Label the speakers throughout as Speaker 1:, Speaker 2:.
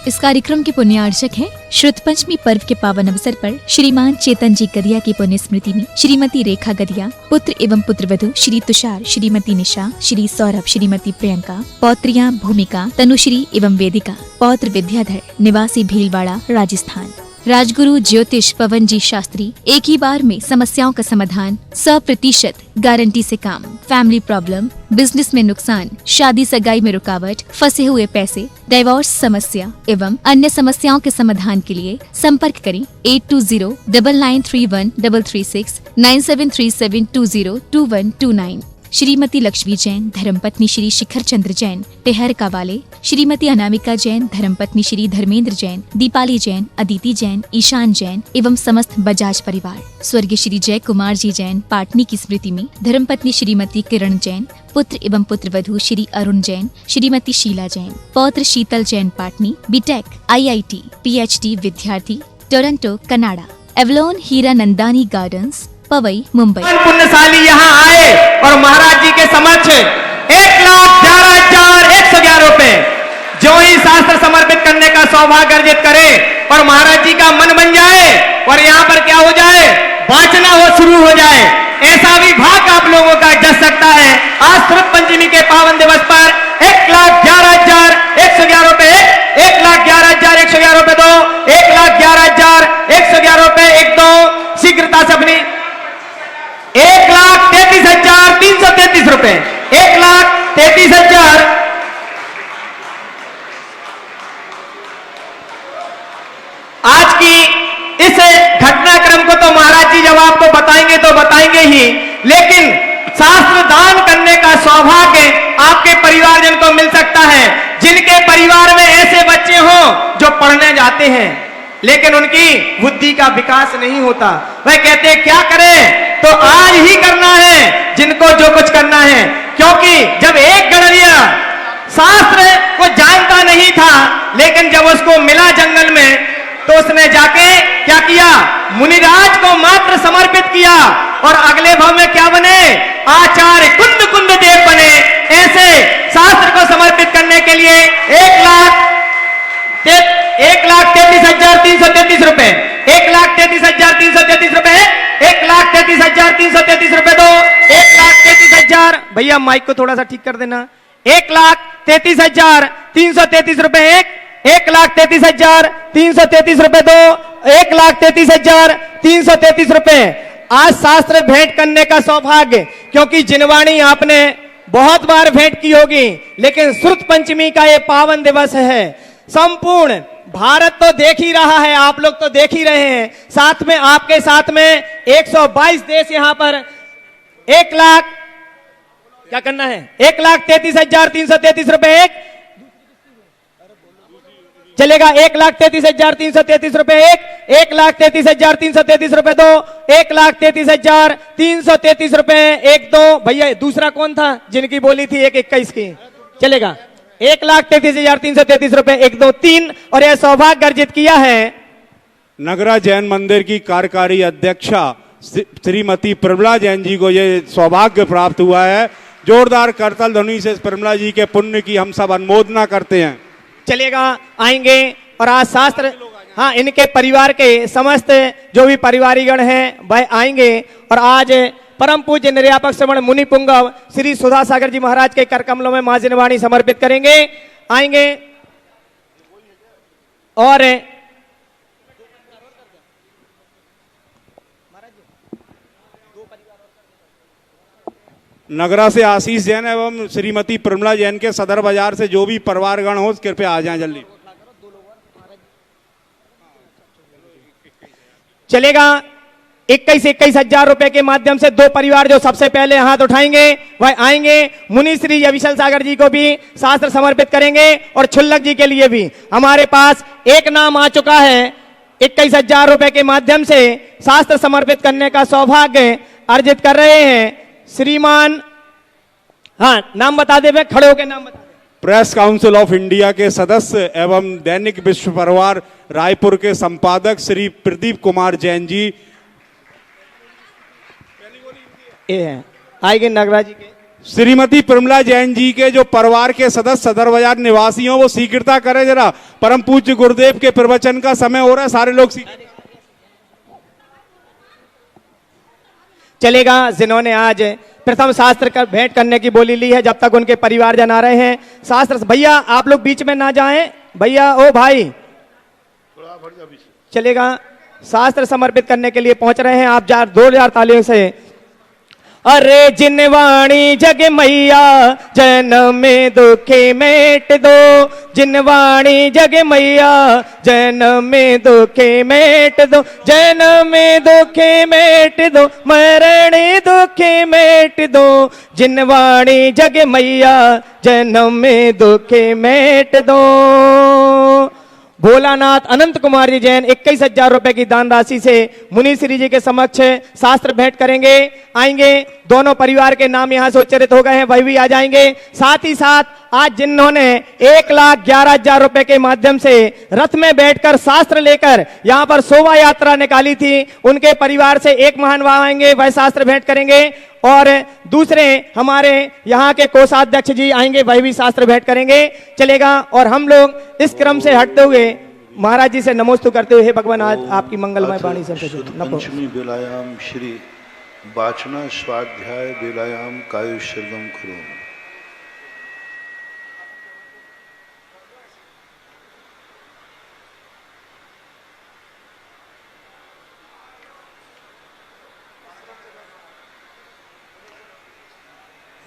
Speaker 1: इस कार्यक्रम के पुण्यार्चक हैं श्रुत पंचमी पर्व के पावन अवसर पर श्रीमान चेतन जी गदिया की पुण्य स्मृति में श्रीमती रेखा गदिया, पुत्र एवं पुत्रवधू श्री तुषार, श्रीमती निशा, श्री सौरभ, श्रीमती प्रियंका, पौत्रियां भूमिका, तनुश्री एवं वेदिका, पौत्र विद्याधर, निवासी भीलवाड़ा, राजस्थान। राजगुरु ज्योतिष पवन जी शास्त्री एक ही बार में समस्याओं का समाधान, 100% गारंटी से काम, फैमिली प्रॉब्लम, बिजनेस में नुकसान, शादी सगाई में रुकावट, फंसे हुए पैसे, डिवोर्स समस्या एवं अन्य समस्याओं के समाधान के लिए संपर्क करें 8209931336 9737202129। श्रीमती लक्ष्मी जैन, धर्मपत्नी श्री शिखर चंद्र जैन, टेहर कावाले, श्रीमती अनामिका जैन, धर्मपत्नी श्री धर्मेंद्र जैन, दीपाली जैन, अदिति जैन, ईशान जैन एवं समस्त बजाज परिवार। स्वर्गीय श्री जय कुमार जी जैन पाटनी की स्मृति में धर्मपत्नी श्रीमती किरण जैन, पुत्र एवं पुत्रवधू श्री अरुण जैन, श्रीमती शीला जैन, पौत्र Sheetal Jain Patni, B Tech, IIT, PhD विद्यार्थी, Toronto, Canada. Avalon Hiranandani gardens, Powai, Mumbai.
Speaker 2: पुण्यशाली यहाँ आए और महाराज जी के समक्ष 1,11,111 रुपए जो ही शास्त्र समर्पित करने का सौभाग्य अर्जित करे और महाराज जी का मन बन जाए और यहाँ पर क्या हो जाए, वाचना हो शुरू हो जाए, ऐसा भी भाग आप लोगों का जस सकता है। आज श्रुत पंचमी के पावन दिवस पर 1,11,111 रुपए, 1,11,111 रुपए दो, 1,11,111 रुपए एक दो, शीघ्रता से अपनी 1,33,333 रुपए, 1,33,000। आज की इस घटनाक्रम को तो महाराज जी जब आपको बताएंगे तो बताएंगे ही, लेकिन शास्त्र दान करने का सौभाग्य आपके परिवारजन को मिल सकता है, जिनके परिवार में ऐसे बच्चे हों जो पढ़ने जाते हैं लेकिन उनकी बुद्धि का विकास नहीं होता। वह कहते हैं क्या करें, तो आज ही करना है जिनको जो कुछ करना है, क्योंकि जब एक गणरिया शास्त्र को जानता नहीं था लेकिन जब उसको मिला जंगल में तो उसने जाके क्या किया, मुनिराज को मात्र समर्पित किया और अगले भाव में क्या बने, आचार्य कुंद कुंद देव बने। ऐसे शास्त्र को समर्पित करने के लिए 1,33,333 रुपए, 1,33,333 रुपए, 1,33,333 रुपए दो, 1,33,000। भैया माइक को थोड़ा सा ठीक कर देना। 1,33,333 रुपए एक, 1,33,333 रुपए दो, 1,33,333 रुपए। आज शास्त्र भेंट करने का सौभाग्य, क्योंकि जिनवाणी आपने बहुत बार भेंट की होगी, लेकिन श्रुत पंचमी का ये पावन दिवस है। संपूर्ण भारत तो देख ही रहा है, आप लोग तो देख ही रहे हैं, साथ में आपके साथ में 122 देश यहाँ पर 1 लाख क्या करना है, 1,33,333 रुपए एक चलेगा, 1,33,333 रुपए एक, 1,33,333 रुपए दो, 1,33,333 रुपए एक दो। भैया दूसरा कौन था जिनकी बोली थी 1,21 की, चलेगा 1,33,333 रुपए एक दो तीन। और यह सौभाग्य अर्जित किया है
Speaker 3: नगरा जैन मंदिर की कार्यकारी अध्यक्षा श्रीमती प्रमला जैन जी को यह सौभाग्य प्राप्त हुआ है। जोरदार करतल ध्वनि से प्रमला जी के पुण्य की हम सब अनुमोदना करते हैं।
Speaker 2: चलेगा, आएंगे और आज शास्त्र, हाँ, इनके परिवार के समस्त जो भी परिवारीगण हैं वह आएंगे और आज परम पूज्य निर्यापक श्रवण मुनि पुंगव श्री सुधा सागर जी महाराज के कर कमलों में मां जिनवाणी समर्पित करेंगे। आएंगे और
Speaker 3: नगरा से आशीष जैन एवं श्रीमती प्रमला जैन के सदर बाजार से जो भी परिवारगण हो कृपया आ जाएं जल्दी।
Speaker 2: चलेगा, 21,000 रुपए के माध्यम से दो परिवार जो सबसे पहले हाथ उठाएंगे वह आएंगे। मुनि श्री अविशल सागर जी को भी शास्त्र समर्पित करेंगे और छुल्लक जी के लिए भी। हमारे पास एक नाम आ चुका है, 21,000 रुपए के माध्यम से शास्त्र समर्पित करने का सौभाग्य अर्जित कर रहे हैं श्रीमान, हाँ नाम बता दे, खड़े होकर नाम बता दे।
Speaker 3: प्रेस काउंसिल ऑफ इंडिया के सदस्य एवं दैनिक विश्व परिवार रायपुर के संपादक श्री प्रदीप कुमार जैन जी।
Speaker 2: आएंगे नगरा जी के
Speaker 3: श्रीमती प्रमला जैन जी के जो परिवार के सदस्य सदर बाजार निवासी हों वो शीघ्रता करें जरा। परम पूज्य गुरुदेव के प्रवचन का समय हो रहा है, सारे लोग
Speaker 2: चलेगा। जिन्होंने आज प्रथम शास्त्र का भेंट करने की बोली ली है, जब तक उनके परिवारजन आ रहे हैं शास्त्र। भैया आप लोग बीच में ना जाएं, भैया ओ भाई चलेगा। शास्त्र समर्पित करने के लिए पहुंच रहे हैं आप 2000 तालियों से। अरे जिनवाणी जग मैया जन्म में दुखी मेट दो, जिनवाणी जग मैया जन्म में दुखी मेट दो, जन्म में दुखी मेट दो, मरण दुखी मेट दो, जिनवाणी जग मैया जन्म में दुखी मेट दो। भोलानाथ अनंत कुमार जी जैन 21,000 रुपए की दान राशि से मुनि श्री जी के समक्ष शास्त्र भेंट करेंगे। आएंगे, दोनों परिवार के नाम यहां से उच्चारित हो गए हैं, वही भी आ जाएंगे। साथ ही साथ आज जिन्होंने 1,11,000 रुपए के माध्यम से रथ में बैठकर शास्त्र लेकर यहां पर शोभा यात्रा निकाली थी, उनके परिवार से एक महानुभाव आएंगे, वह शास्त्र भेंट करेंगे। और दूसरे हमारे यहाँ के कोषाध्यक्ष जी आएंगे, वह भी शास्त्र भेंट करेंगे। चलेगा। और हम लोग इस क्रम से हटते हुए महाराज जी से नमोस्तु करते हुए, हे भगवान आज आपकी मंगलमय वाणी से
Speaker 4: पंचमी बेलायाम श्री वाचना स्वाध्याय बेलायाम कायुष्यर्गम करो।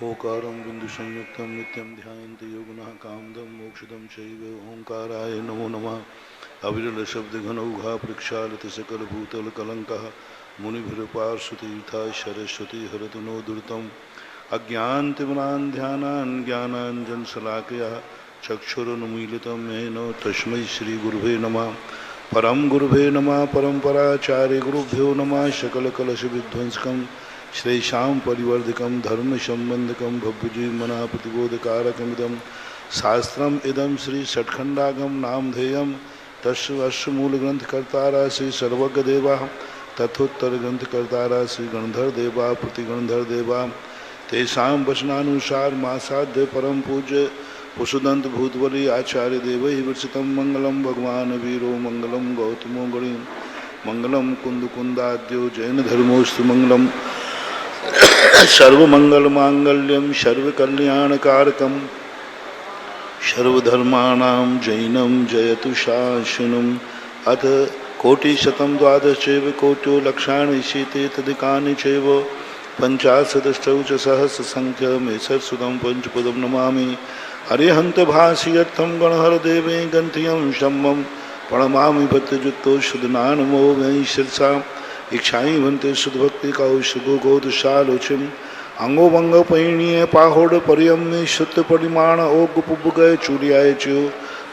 Speaker 4: ओंकारं बिंदु संयुक्तं नित्यं ध्यायन्ति योगिनः कामदं मोक्षदं चैव ओंकाराय नमो नमः। अविरल शब्द घनौघा प्रक्षालित सकल भूतल कलंकः मुनिभिर्पार्श्वतीर्थाः सरस्वती हरतु नो दुर्तम्। अज्ञानतिमिरान् ध्यानान् ज्ञानाञ्जनशलाकया चक्षुरुन्मीलितं येन तस्मै श्रीगुरुवे नमः। परम गुरुवे नमः। परम्पराचार्य गुरुभ्यो नमः। सकलकलशविध्वंसकं श्रेषां परिवर्धकं धर्म संबंधकं भव्यजीवमना प्रतिबोधकारकमिदं शास्त्रम इदं श्री षट्खंडागम नामधेयं तस्य अस्य मूलग्रंथकर्तारा श्री सर्वज्ञदेवा तथोत्तर ग्रंथकर्तारा श्री गणधर देवा प्रतिगणधर देवा तेषां वचनानुसार मासाध्य परम पूज्य पुषुदंत भूतबली आचार्य देवैः विरचितं मंगलम भगवान वीरो मंगलम गौतमो गणि मंगलम कुंद कुंदाद्यो जैन धर्मोस्तु मंगलम सर्वमंगल मांगल्यम सर्वकल्याणकारकम सर्वधर्माणां जैनम जयतु शासनम। अथ कोटिशतं द्वादश चैव कोट्यो लक्षाणि शीते तदिकानि चैव पंचाशदष्टौ च सहस्र संख्यमेषत्सुदं पंचपदं नमामि। अरिहंत भाषियर्थं गणहर देवे गन्त्यं शम्मं प्रणमामि भक्तजुक्तो शुद्धनानमो वै शिरसा इच्छाई भंते शुद्धभक्ति कौशगो गोदशालोचिम अंगो भंग पैणीय पाहोड परियम शुद्ध परिमाण ओग पुबगय चूड़ियाय च्यो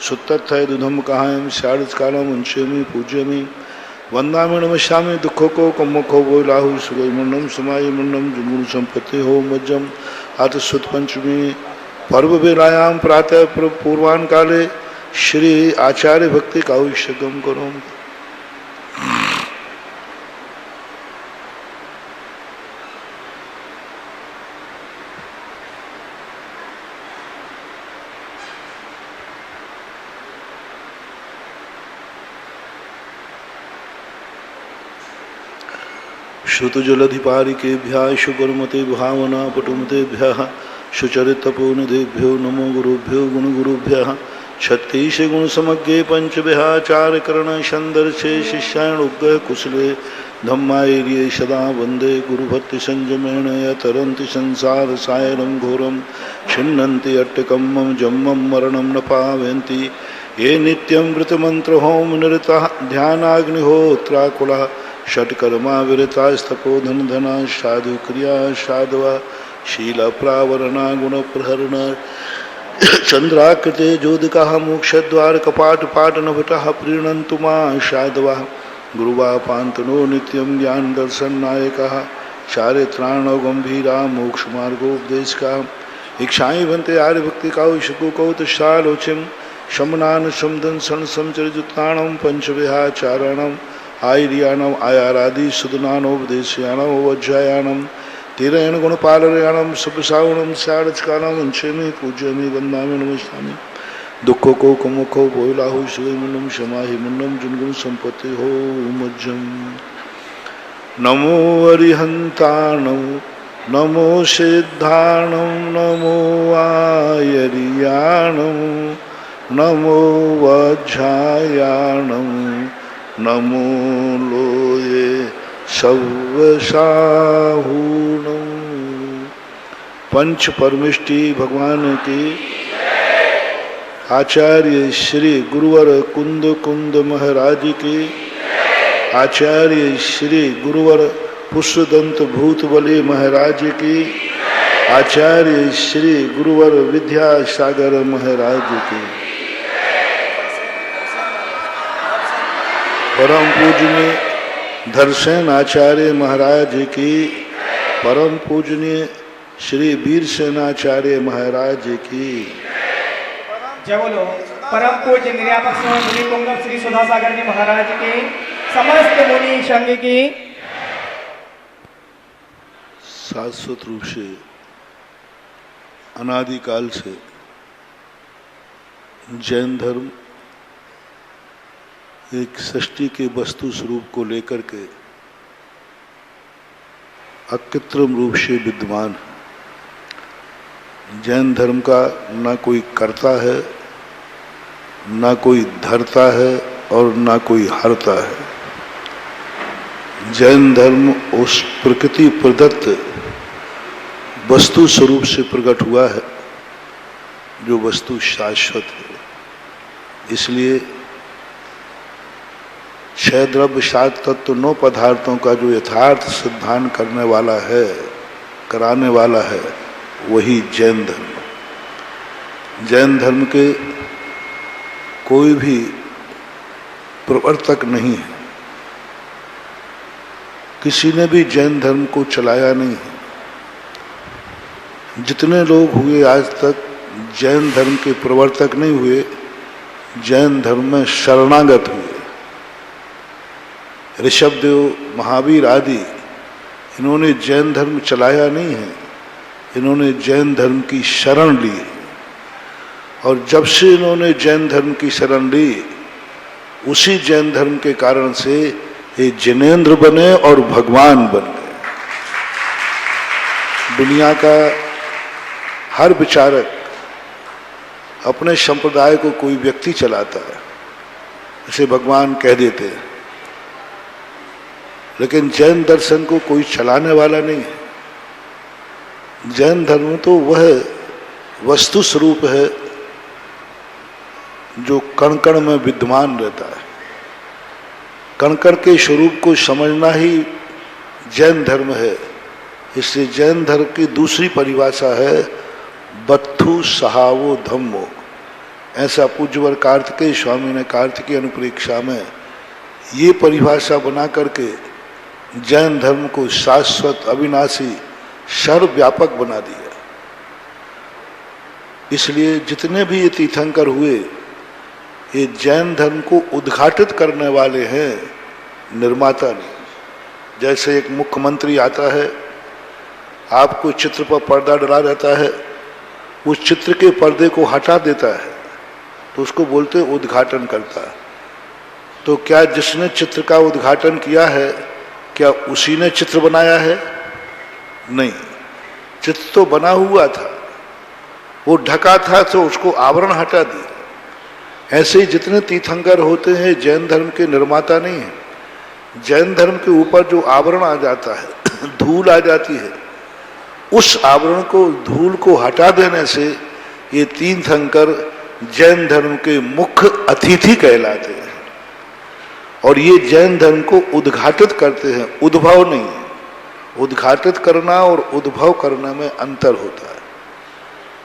Speaker 4: सुत्तथय दुधम कहायम शारद कालम उंशेमी पूज्यमी वंदामि नमस्यामि दुखो को कमुखो वो लाहु सुगय मुंडम समाय मुंडम जुगुण संपत्ति हो मज्जम। अथ सुत पंचमी पर्व बेलायाम प्रातः पूर्वान काले श्री आचार्य भक्ति काउष्यगम करो। श्रुतजलधिपारिकेभ्यः शुकर्मते भावना पटुमतेभ्यः सुचरितपूर्णदेभ्यो नमो गुरुभ्यो गुणगुरुभ्यः। 36 गुण समज्ञे पंचविहाचार्यकरण संदर्शे शिष्याण उग्र कुशले धम्मायर्ये सदा वंदे गुरुभक्ति संयमेन यतरन्ति संसार सायरं घोरं छिन्नन्ति अट्टकम्मं जम्मं मरणं न पावयन्ति ये नित्यं वृतमन्त्र होम निरतः ध्यानाग्निहोत्राकुलः षट्कर्मा विरतास्तपोधन धना साधु क्रिया साधवा शील प्रावरणा गुण प्रहरण चंद्राकृते ज्योतिका मोक्षद्वार कपाट पाटनभटः प्रीणन्तु मां साधवा गुरुवा पांतनो नित्यं ज्ञान दर्शन नायकः चारित्राणो गंभीरा मोक्ष मार्गोपदेशका इच्छाई भंते आर्य भक्ति कौशको कौतशालोचिम शमनान समदन सन संचरिजुत्ताणं पंचविहाचारणं आयर्याणम आयारादि सुदनानोपदेशयानम वज्रायाणम तेरेण गुणपालरेणम सुप्रसावणम स्याड़चकालम वंशेमी पूज्यमी वंदामी नमस्तामी दुखो को कुमुखो बोलाहु शिव मुन्नम क्षमाहि मुन्नम जुनगुण संपत्ति हो मज्जम नमो अरिहंताणम नमो सिद्धाणम नमो आयरियाणम नमो वज्रायाणम नमो लोये सव्वसाहूणम। पंच परमिष्टि भगवान की आचार्य श्री गुरुवर कुंद कुंद महाराज की आचार्य श्री गुरुवर पुष्पदंत भूतबली महाराज की आचार्य श्री गुरुवर विद्यासागर महाराज की परम पूजनीय धरसेन आचार्य महाराज की परम पूजनीय श्री वीर सेनाचार्य महाराज की
Speaker 2: जय बोलो परम पूज्य निर्यापक मुनि पुंगव श्री सुधासागर जी महाराज की समस्त मुनि संघ की।
Speaker 4: शाश्वत रूप से अनादिकाल से जैन धर्म एक सृष्टि के वस्तु स्वरूप को लेकर के अकृत्रिम रूप से विद्यमान है। जैन धर्म का ना कोई करता है, ना कोई धरता है और ना कोई हरता है। जैन धर्म उस प्रकृति प्रदत्त वस्तु स्वरूप से प्रकट हुआ है जो वस्तु शाश्वत है। इसलिए 6 द्रव्य 7 तत्व 9 पदार्थों का जो यथार्थ सिद्धांत करने वाला है, कराने वाला है, वही जैन धर्म। जैन धर्म के कोई भी प्रवर्तक नहीं है, किसी ने भी जैन धर्म को चलाया नहीं है। जितने लोग हुए आज तक जैन धर्म के प्रवर्तक नहीं हुए, जैन धर्म में शरणागत हुए। ऋषभदेव, महावीर आदि इन्होंने जैन धर्म चलाया नहीं है, इन्होंने जैन धर्म की शरण ली। और जब से इन्होंने जैन धर्म की शरण ली, उसी जैन धर्म के कारण से ये जिनेंद्र बने और भगवान बन गए। दुनिया का हर विचारक अपने संप्रदाय को कोई व्यक्ति चलाता है, इसे भगवान कह देते हैं, लेकिन जैन दर्शन को कोई चलाने वाला नहीं है। जैन धर्म तो वह वस्तु स्वरूप है जो कण कण में विद्यमान रहता है। कण कण के स्वरूप को समझना ही जैन धर्म है। इसलिए जैन धर्म की दूसरी परिभाषा है बत्थु सहावो धम्मो। ऐसा पूज्यवर कार्तिकेय स्वामी ने कार्तिकीय अनुप्रेक्षा में ये परिभाषा बना करके जैन धर्म को शाश्वत, अविनाशी, सर्वव्यापक बना दिया। इसलिए जितने भी ये तीर्थंकर हुए, ये जैन धर्म को उद्घाटित करने वाले हैं, निर्माता नहीं। जैसे एक मुख्यमंत्री आता है, आपको चित्र पर पर्दा डला रहता है, उस चित्र के पर्दे को हटा देता है तो उसको बोलते उद्घाटन करता है। तो क्या जिसने चित्र का उद्घाटन किया है, क्या उसी ने चित्र बनाया है? नहीं, चित्र तो बना हुआ था, वो ढका था तो उसको आवरण हटा दिया। ऐसे ही जितने तीर्थंकर होते हैं जैन धर्म के निर्माता नहीं है। जैन धर्म के ऊपर जो आवरण आ जाता है, धूल आ जाती है, उस आवरण को, धूल को हटा देने से ये तीर्थंकर जैन धर्म के मुख्य अतिथि कहलाते हैं। और ये जैन धर्म को उद्घाटित करते हैं, उद्भव नहीं है। उद्घाटित करना और उद्भव करने में अंतर होता है।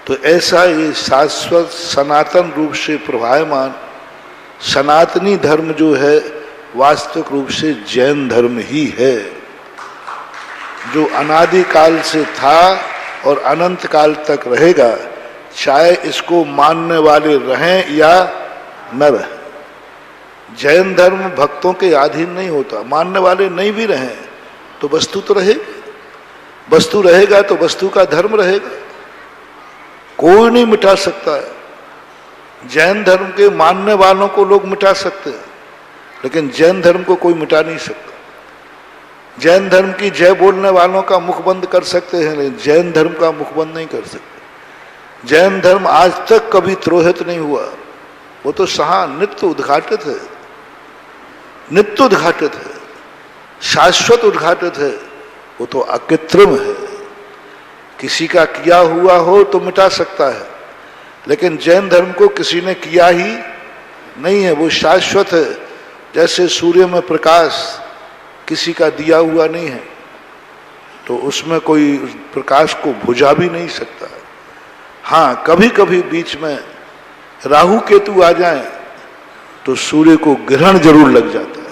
Speaker 4: तो ऐसा ये शाश्वत सनातन रूप से प्रभायमान सनातनी धर्म जो है, वास्तविक रूप से जैन धर्म ही है, जो अनादिकाल से था और अनंत काल तक रहेगा, चाहे इसको मानने वाले रहें या न रहें। जैन धर्म भक्तों के अधीन नहीं होता, मानने वाले नहीं भी रहें तो वस्तु तो रहेगी। वस्तु रहेगा तो वस्तु का धर्म रहेगा, कोई नहीं मिटा सकता है। जैन धर्म के मानने वालों को लोग मिटा सकते हैं, लेकिन जैन धर्म को कोई मिटा नहीं सकता। जैन धर्म की जय बोलने वालों का मुख बंद कर सकते हैं, लेकिन जैन धर्म का मुख बंद नहीं कर सकते। जैन धर्म आज तक कभी त्रोहित नहीं हुआ, वो तो सहा नित्य उद्घाटित है, नित्य उद्घाटित है, शाश्वत उद्घाटित है, वो तो अकृत्रिम है। किसी का किया हुआ हो तो मिटा सकता है, लेकिन जैन धर्म को किसी ने किया ही नहीं है, वो शाश्वत है। जैसे सूर्य में प्रकाश किसी का दिया हुआ नहीं है, तो उसमें कोई उस प्रकाश को बुझा भी नहीं सकता। हाँ, कभी कभी बीच में राहु केतु आ जाए तो सूर्य को ग्रहण जरूर लग जाता है,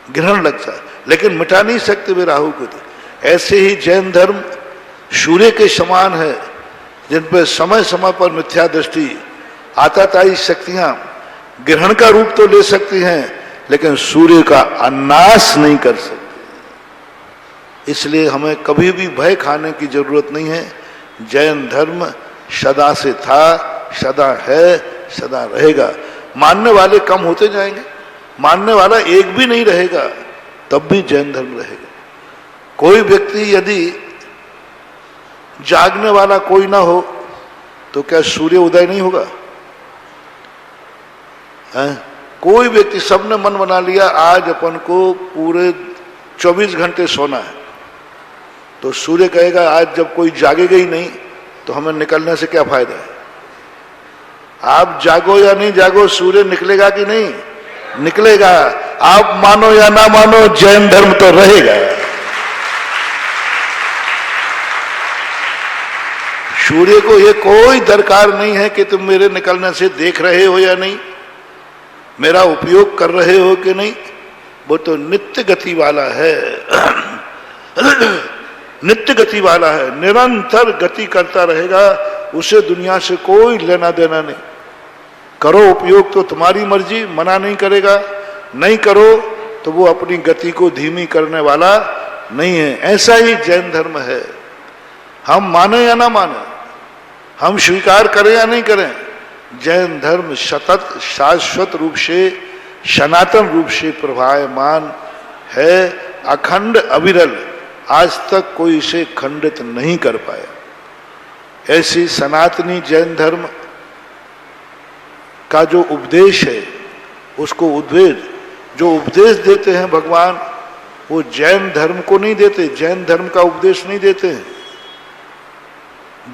Speaker 4: ग्रहण लगता है, लेकिन मिटा नहीं सकते वे राहु केतु। ऐसे ही जैन धर्म सूर्य के समान है, जिन पर समय समय पर मिथ्या दृष्टि, आताताई शक्तियां ग्रहण का रूप तो ले सकती हैं, लेकिन सूर्य का अनाश नहीं कर सकते। इसलिए हमें कभी भी भय खाने की जरूरत नहीं है। जैन धर्म सदा से था, सदा है, सदा रहेगा। मानने वाले कम होते जाएंगे, मानने वाला एक भी नहीं रहेगा, तब भी जैन धर्म रहेगा। कोई व्यक्ति यदि जागने वाला कोई ना हो तो क्या सूर्य उदय नहीं होगा? कोई व्यक्ति, सबने मन बना लिया आज अपन को पूरे 24 घंटे सोना है, तो सूर्य कहेगा आज जब कोई जागेगा ही नहीं तो हमें निकलने से क्या फायदा है। आप जागो या नहीं जागो, सूर्य निकलेगा कि नहीं निकलेगा। आप मानो या ना मानो, जैन धर्म तो रहेगा। सूर्य को ये कोई दरकार नहीं है कि तुम मेरे निकलने से देख रहे हो या नहीं, मेरा उपयोग कर रहे हो कि नहीं, वो तो नित्य गति वाला है। नित्य गति वाला है, निरंतर गति करता रहेगा, उसे दुनिया से कोई लेना देना नहीं। करो उपयोग तो तुम्हारी मर्जी, मना नहीं करेगा, नहीं करो तो वो अपनी गति को धीमी करने वाला नहीं है। ऐसा ही जैन धर्म है। हम माने या ना माने, हम स्वीकार करें या नहीं करें, जैन धर्म सतत शाश्वत रूप से, सनातन रूप से प्रभायमान है, अखंड अविरल। आज तक कोई इसे खंडित नहीं कर पाया। ऐसी सनातनी जैन धर्म का जो उपदेश है, उसको उद्वेद जो उपदेश देते हैं भगवान, वो जैन धर्म को नहीं देते, जैन धर्म का उपदेश नहीं देते हैं।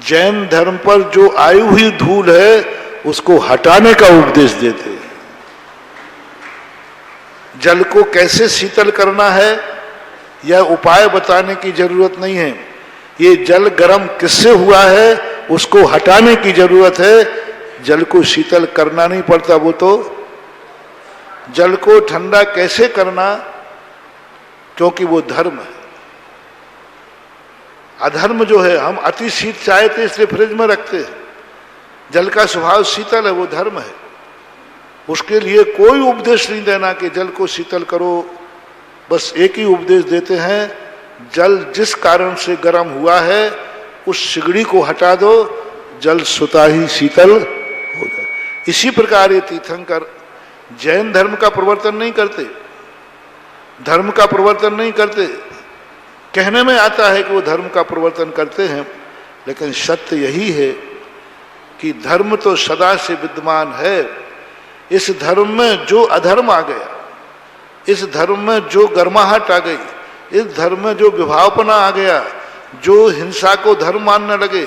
Speaker 4: जैन धर्म पर जो आई हुई धूल है उसको हटाने का उपदेश देते हैं। जल को कैसे शीतल करना है यह उपाय बताने की जरूरत नहीं है। ये जल गर्म किससे हुआ है उसको हटाने की जरूरत है। जल को शीतल करना नहीं पड़ता, वो तो जल को ठंडा कैसे करना, क्योंकि वो धर्म है। अधर्म जो है, हम अति शीत चाहे थे इसलिए फ्रिज में रखते हैं। जल का स्वभाव शीतल है, वो धर्म है। उसके लिए कोई उपदेश नहीं देना कि जल को शीतल करो, बस एक ही उपदेश देते हैं, जल जिस कारण से गर्म हुआ है उस सिगड़ी को हटा दो, जल स्वतः ही शीतल हो जाए। इसी प्रकार ये तीर्थंकर जैन धर्म का प्रवर्तन नहीं करते, धर्म का प्रवर्तन नहीं करते। कहने में आता है कि वो धर्म का प्रवर्तन करते हैं, लेकिन सत्य यही है कि धर्म तो सदा से विद्यमान है। इस धर्म में जो अधर्म आ गया, इस धर्म में जो गर्माहट आ गई, इस धर्म में जो विभावपना आ गया, जो हिंसा को धर्म मानने लगे,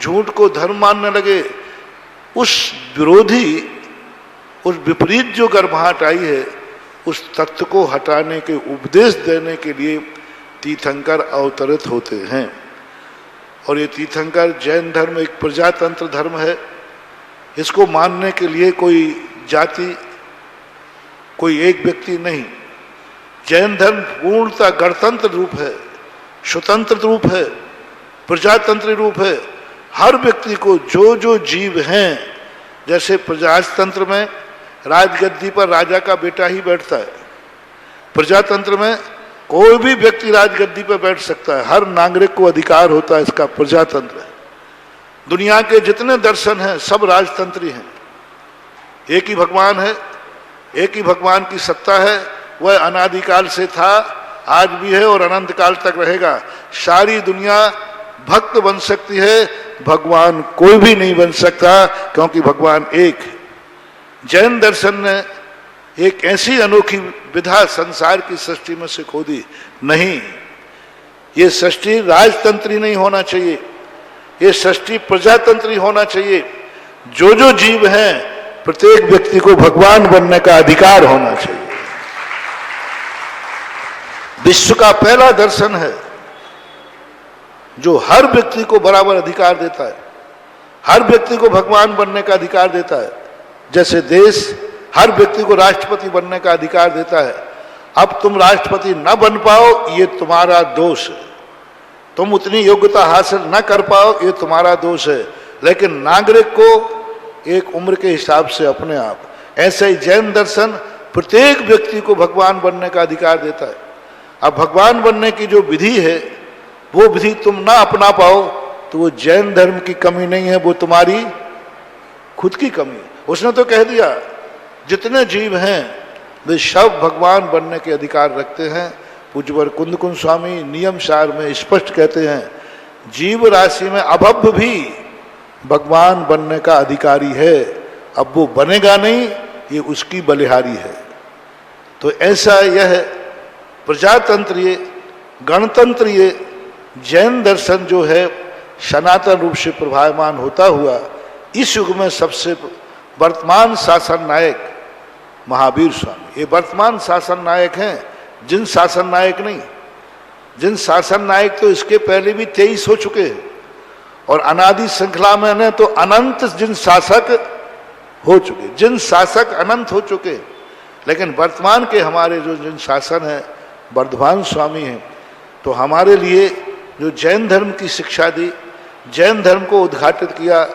Speaker 4: झूठ को धर्म मानने लगे, उस विरोधी, उस विपरीत जो गर्माहट आई है, उस तत्व को हटाने के उपदेश देने के लिए तीर्थंकर अवतरित होते हैं। और ये तीर्थंकर जैन धर्म एक प्रजातंत्र धर्म है। इसको मानने के लिए कोई जाति, कोई एक व्यक्ति नहीं। जैन धर्म पूर्णतः गणतंत्र रूप है, स्वतंत्र रूप है, प्रजातंत्र रूप है। हर व्यक्ति को जो जो जीव हैं, जैसे प्रजातंत्र में राजगद्दी पर राजा का बेटा ही बैठता है, प्रजातंत्र में कोई भी व्यक्ति राजगद्दी पर बैठ सकता है, हर नागरिक को अधिकार होता है, इसका प्रजातंत्र है। दुनिया के जितने दर्शन हैं सब राजतंत्री हैं। एक ही भगवान है, एक ही भगवान की सत्ता है, वह अनादिकाल से था, आज भी है और अनंत काल तक रहेगा। सारी दुनिया भक्त बन सकती है, भगवान कोई भी नहीं बन सकता, क्योंकि भगवान एक है। जैन दर्शन ने एक ऐसी अनोखी विधा संसार की सृष्टि में से खोदी, नहीं, ये सृष्टि राजतंत्री नहीं होना चाहिए, ये सृष्टि प्रजातंत्री होना चाहिए। जो जो जीव हैं प्रत्येक व्यक्ति को भगवान बनने का अधिकार होना चाहिए। विश्व का पहला दर्शन है जो हर व्यक्ति को बराबर अधिकार देता है, हर व्यक्ति को भगवान बनने का अधिकार देता है। जैसे देश हर व्यक्ति को राष्ट्रपति बनने का अधिकार देता है। अब तुम राष्ट्रपति न बन पाओ ये तुम्हारा दोष है, तुम उतनी योग्यता हासिल न कर पाओ ये तुम्हारा दोष है, लेकिन नागरिक को एक उम्र के हिसाब से अपने आप, ऐसे ही जैन दर्शन प्रत्येक व्यक्ति को भगवान बनने का अधिकार देता है। अब भगवान बनने की जो विधि है वो विधि तुम ना अपना पाओ तो वो जैन धर्म की कमी नहीं है, वो तुम्हारी खुद की कमी है। उसने तो कह दिया जितने जीव हैं वे सब भगवान बनने के अधिकार रखते हैं। पूज्यवर कुंद स्वामी नियम सार में स्पष्ट कहते हैं, जीव राशि में अभव्य भी भगवान बनने का अधिकारी है, अब वो बनेगा नहीं, ये उसकी बलिहारी है। तो ऐसा यह प्रजातंत्रीय गणतंत्रीय जैन दर्शन जो है सनातन रूप से प्रभावमान होता हुआ इस युग में सबसे वर्तमान शासन नायक महावीर स्वामी, ये वर्तमान शासन नायक हैं, जिन शासन नायक नहीं। जिन शासन नायक तो इसके पहले भी 23 हो चुके हैं, और अनादि श्रृंखला में न तो अनंत जिन शासक हो चुके, जिन शासक अनंत हो चुके, लेकिन वर्तमान के हमारे जो जिन शासन है वर्धमान स्वामी हैं। तो हमारे लिए जो जैन धर्म की शिक्षा दी, जैन धर्म को उद्घाटित किया,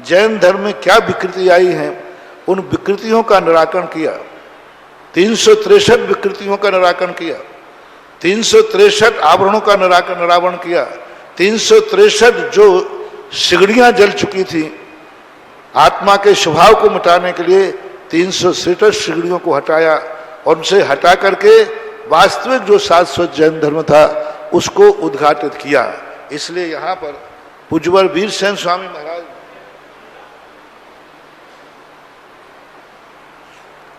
Speaker 4: जैन धर्म में क्या विकृति आई हैं उन विकृतियों का निराकरण किया, 363 विकृतियों का निराकरण किया, 363 आभरणों का निराकरण किया, 363 जो सिगड़ियां जल चुकी थी आत्मा के स्वभाव को मिटाने के लिए 363 सिगड़ियों को हटाया, और उनसे हटा करके वास्तविक जो शाश्वत जैन धर्म था उसको उद्घाटित किया। इसलिए यहाँ पर पूज्यवर वीरसेन स्वामी महाराज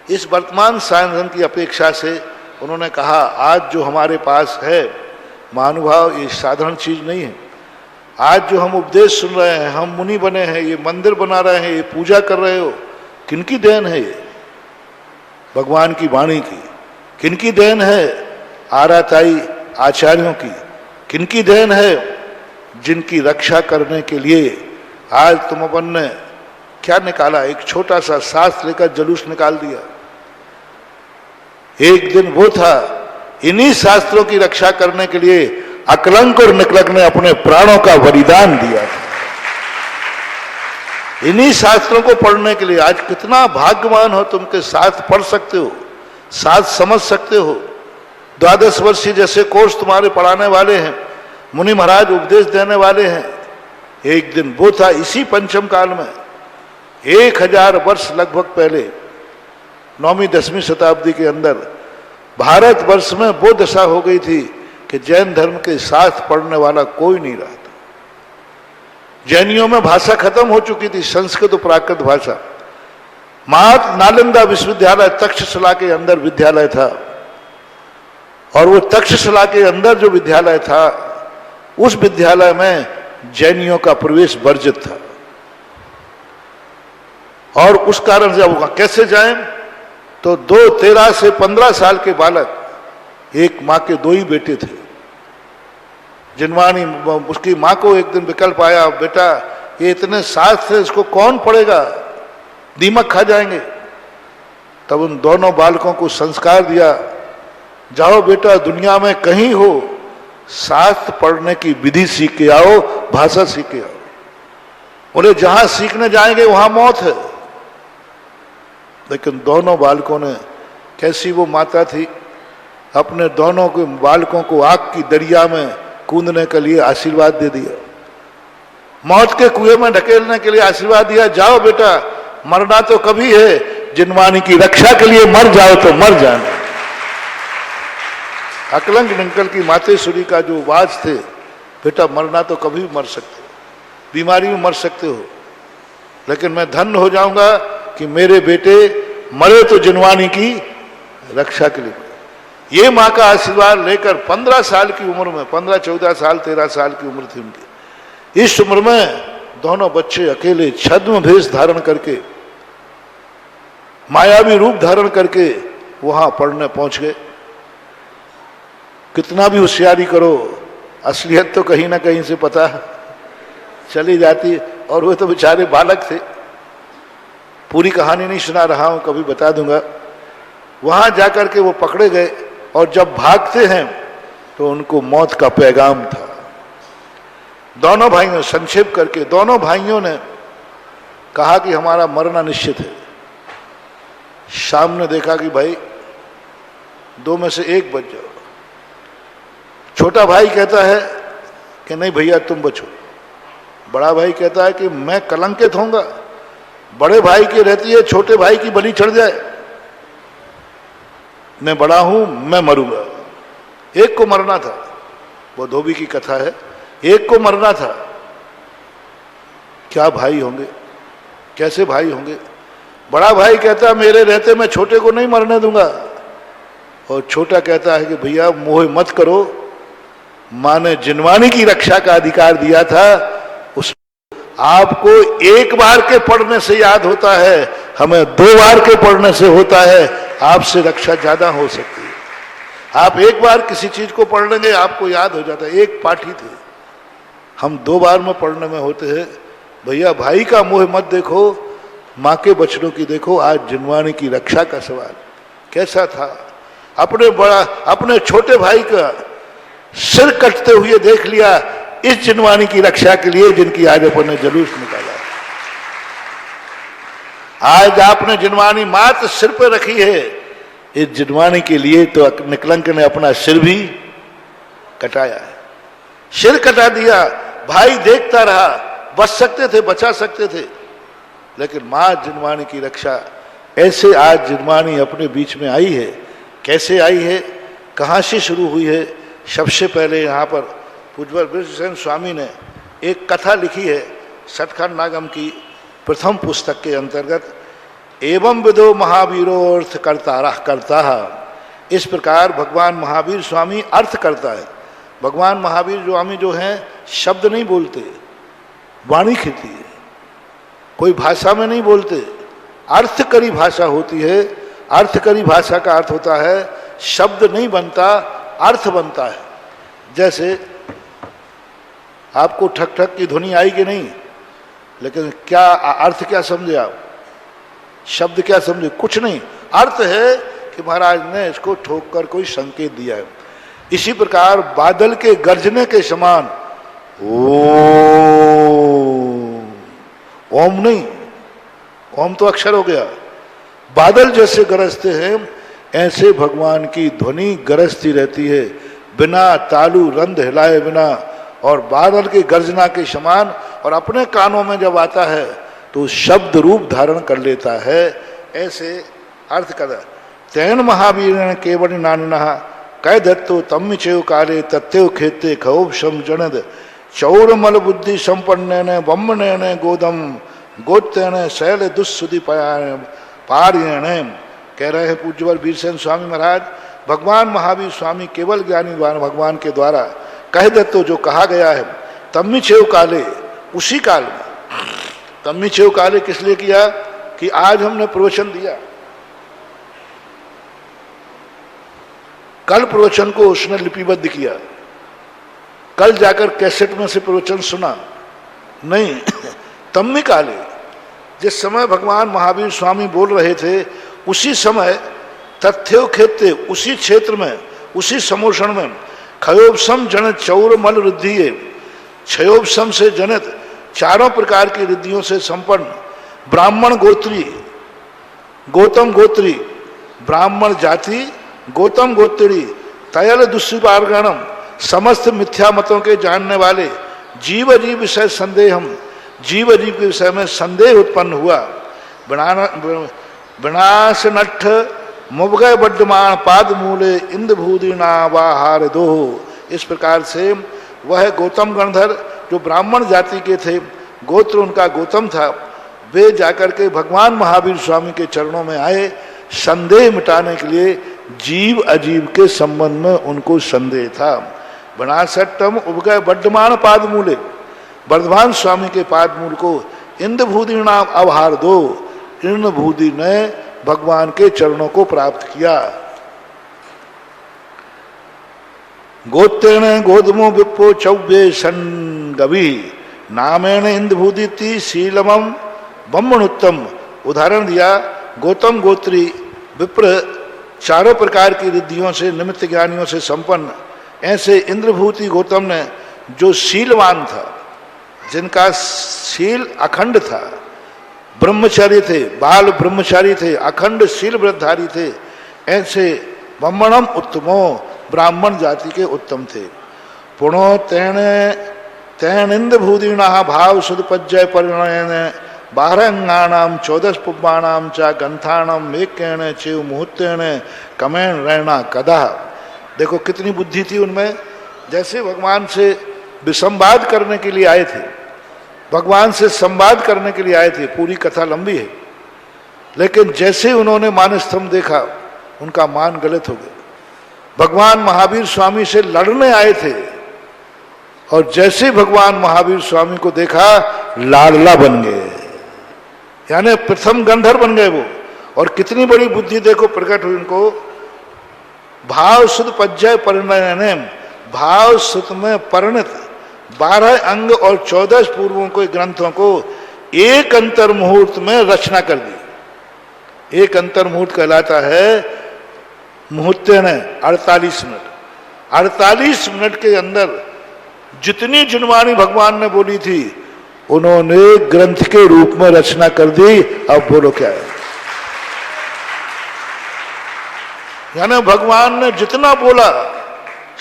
Speaker 4: इस वर्तमान शासन की अपेक्षा से उन्होंने कहा, आज जो हमारे पास है महानुभाव ये साधारण चीज नहीं है। आज जो हम उपदेश सुन रहे हैं, हम मुनि बने हैं, ये मंदिर बना रहे हैं, ये पूजा कर रहे हो, किनकी देन है ये? भगवान की वाणी की। किनकी देन है? आराताई आचार्यों की। किनकी देन है? जिनकी रक्षा करने के लिए आज तुम अपन ने क्या निकाला, एक छोटा सा शास्त्र लेकर जुलूस निकाल दिया। एक दिन वो था, इन्हीं शास्त्रों की रक्षा करने के लिए अकलंक और निकलंक ने अपने प्राणों का बलिदान दिया था। इन्हीं शास्त्रों को पढ़ने के लिए आज कितना भाग्यवान हो तुम के साथ पढ़ सकते हो, साथ समझ सकते हो। 12 वर्षीय जैसे कोर्स तुम्हारे पढ़ाने वाले हैं, मुनि महाराज उपदेश देने वाले हैं। एक दिन वो था इसी पंचम काल में, 1000 वर्ष लगभग पहले, 9वीं 10वीं शताब्दी के अंदर भारत वर्ष में वो दशा हो गई थी कि जैन धर्म के साथ पढ़ने वाला कोई नहीं रहा था। जैनियों में भाषा खत्म हो चुकी थी, संस्कृत और प्राकृत भाषा। नालंदा विश्वविद्यालय तक्षशिला के अंदर विद्यालय था, और वो तक्षशिला के अंदर जो विद्यालय था उस विद्यालय में जैनियों का प्रवेश वर्जित था। और उस कारण से अब कैसे जाएं, तो 13 से 15 साल के बालक, एक माँ के 2 ही बेटे थे। जिनवानी उसकी माँ को एक दिन विकल्प आया, बेटा ये इतने शास्त्र है, इसको कौन पढ़ेगा, दीमक खा जाएंगे। तब उन दोनों बालकों को संस्कार दिया, जाओ बेटा दुनिया में कहीं हो शास्त्र पढ़ने की विधि सीख के आओ, भाषा सीख के आओ। बोले जहां सीखने जाएंगे वहां मौत है। लेकिन दोनों बालकों ने, कैसी वो माता थी अपने दोनों के बालकों को आग की दरिया में कूदने के लिए आशीर्वाद दे दिया, मौत के कुएं में ढकेलने के लिए आशीर्वाद दिया, जाओ बेटा मरना तो कभी है, जिनवानी की रक्षा के लिए मर जाओ तो मर जाना। अकलंग नंकल की मातेश्वरी का जो वाज थे, बेटा मरना तो कभी मर सकते हो, बीमारी में मर सकते हो, लेकिन मैं धन्य हो जाऊंगा कि मेरे बेटे मरे तो जिनवानी की रक्षा के लिए। ये माँ का आशीर्वाद लेकर 15 साल की उम्र में, 15, 14 साल, 13 साल की उम्र थी उनकी, इस उम्र में दोनों बच्चे अकेले छद्म भेष धारण करके, मायावी रूप धारण करके वहां पढ़ने पहुंच गए। कितना भी होशियारी करो, असलियत तो कहीं ना कहीं से पता चली जाती है। और वो तो बेचारे बालक थे, पूरी कहानी नहीं सुना रहा हूं, कभी बता दूंगा। वहां जाकर के वो पकड़े गए और जब भागते हैं तो उनको मौत का पैगाम था। दोनों भाइयों, संक्षेप करके, दोनों भाइयों ने कहा कि हमारा मरना निश्चित है। शाम ने देखा कि भाई दो में से एक बच जाओ। छोटा भाई कहता है कि नहीं भैया तुम बचो। बड़ा भाई कहता है कि मैं कलंकित होऊंगा, बड़े भाई की रहती है छोटे भाई की बलि चढ़ जाए, मैं बड़ा हूं, मैं मरूंगा। एक को मरना था, वो धोबी की कथा है, एक को मरना था। क्या भाई होंगे, कैसे भाई होंगे? बड़ा भाई कहता मेरे रहते मैं छोटे को नहीं मरने दूंगा, और छोटा कहता है कि भैया मोह मत करो, मां ने जिनवानी की रक्षा का अधिकार दिया था, उस आपको एक बार के पढ़ने से याद होता है, हमें 2 बार के पढ़ने से होता है। आपसे रक्षा ज्यादा हो सकती है। आप एक बार किसी चीज को पढ़ लेंगे आपको याद हो जाता है। एक पाठी थे, हम 2 बार में पढ़ने में होते हैं। भैया भाई का मोह मत देखो, माँ के बचनों की देखो। आज जिनवानी की रक्षा का सवाल कैसा था। अपने छोटे भाई का सिर कटते हुए देख लिया इस जिनवानी की रक्षा के लिए जिनकी आज अपन ने जुलूस निकाला। आज आपने जिनवानी मात सिर पर रखी है, इस जिनवानी के लिए तो निकलंक ने अपना सिर भी कटाया है। सिर कटा दिया, भाई देखता रहा, बच सकते थे, बचा सकते थे, लेकिन मां जिनवानी की रक्षा। ऐसे आज जिनवानी अपने बीच में आई है। कैसे आई है, कहां से शुरू हुई है? सबसे पहले यहाँ पर पूज्य विश्वेश्वर स्वामी ने एक कथा लिखी है सतखंड नागम की प्रथम पुस्तक के अंतर्गत, एवं विदो महावीरो अर्थ करता। इस प्रकार भगवान महावीर स्वामी अर्थ करता है। भगवान महावीर स्वामी जो हैं शब्द नहीं बोलते, वाणी खिलती है, कोई भाषा में नहीं बोलते, अर्थकरी भाषा होती है। अर्थकरी भाषा का अर्थ होता है शब्द नहीं बनता, अर्थ बनता है। जैसे आपको ठक ठक की ध्वनि आई कि नहीं, लेकिन क्या अर्थ क्या समझे आप? शब्द क्या समझे? कुछ नहीं। अर्थ है कि महाराज ने इसको ठोक कर कोई संकेत दिया है। इसी प्रकार बादल के गर्जने के समान ओम नहीं, ओम तो अक्षर हो गया। बादल जैसे गरजते हैं ऐसे भगवान की ध्वनि गरजती रहती है, बिना तालू रंध हिलाए बिना, और बादल की गर्जना के समान। और अपने कानों में जब आता है तो शब्द रूप धारण कर लेता है। ऐसे अर्थ कर तैन महावीर केवल नानना कह दत्तो तम्म चेव काले तत्व खेते खौब सम जनद चौरमल बुद्धि संपन्न बम्बन गोदम गोत्न शैल दुस्सुधि पारियण। कह रहे हैं पूज्यवर वीरसेन स्वामी महाराज, भगवान महावीर स्वामी केवल ज्ञानी भगवान के द्वारा कह दत्तो जो कहा गया है, तम्मी छेव काले, उसी काल में। तम्मी छेव काले किस लिए किया कि आज हमने प्रवचन दिया, कल प्रवचन को उसने लिपिबद्ध किया, कल जाकर कैसेट में से प्रवचन सुना नहीं। तम्मी काले, जिस समय भगवान महावीर स्वामी बोल रहे थे उसी समय तथ्यो खेते, उसी क्षेत्र में, उसी समोषण में क्षयोपम जनित चौर मल रुद्धि, क्षयोपम से जनित चारों प्रकार की रिद्धियों से संपन्न ब्राह्मण गोत्री, गौतम गोत्री, ब्राह्मण जाति, गौतम गोत्री तयल दुष्पार्गणम, समस्त मिथ्या मतों के जानने वाले, जीव अजीव विषय संदेहम, जीव अजीव के विषय में संदेह उत्पन्न हुआ। विनाश नठ मुबगय बड्डमान पाद मूले इंद भूदिना वाहार दो। इस प्रकार से वह गौतम गणधर जो ब्राह्मण जाति के थे, गोत्र उनका गौतम था, वे जाकर के भगवान महावीर स्वामी के चरणों में आए संदेह मिटाने के लिए। जीव अजीव के संबंध में उनको संदेह था। बनासट्टम उपगय बड्डमान पाद मूले, वर्धमान स्वामी के पाद मूल को इंद्र भूदि नाम अवहार दो, इंद्र भूदि ने भगवान के चरणों को प्राप्त किया। गोत्रेण गोधमो विप्रो चौव्य संगवी नामेण इंद्र भूदिति शीलमम ब्रह्मणोत्तम। उदाहरण दिया, गौतम गोत्री विप्र चारों प्रकार की रिद्धियों से निमित्त ज्ञानियों से संपन्न ऐसे इंद्रभूति गौतम ने, जो शीलवान था, जिनका शील अखंड था, ब्रह्मचारी थे, बाल ब्रह्मचारी थे, अखंड शील व्रतधारी थे, ऐसे ब्रह्मणम उत्तमो, ब्राह्मण जाति के उत्तम थे। पुनो तेन इंद्रभूतिना भाव सुदपज्जय परिणयन 12 अंगानाम 14 पुब्बानाम चा गंथाणम मेकेण चेव मुहूर्तेण कमेण रहना कदा। देखो कितनी बुद्धि थी उनमें। जैसे भगवान से विसंवाद करने के लिए आए थे, भगवान से संवाद करने के लिए आए थे, पूरी कथा लंबी है, लेकिन जैसे उन्होंने मानस्तंभ देखा उनका मान गलत हो गया। भगवान महावीर स्वामी से लड़ने आए थे और जैसे भगवान महावीर स्वामी को देखा लाडला बन गए, यानी प्रथम गंधर्व बन गए वो। और कितनी बड़ी बुद्धि देखो प्रकट हुई उनको। भाव सुध पज्जय परिणय, भाव सुत में परिणत 12 अंग और 14 पूर्वों के ग्रंथों को एक अंतर मुहूर्त में रचना कर दी। एक अंतर मुहूर्त कहलाता है मुहूर्ते ने 48 मिनट। 48 मिनट के अंदर जितनी जिनवाणी भगवान ने बोली थी उन्होंने ग्रंथ के रूप में रचना कर दी। अब बोलो क्या है? यानी भगवान ने जितना बोला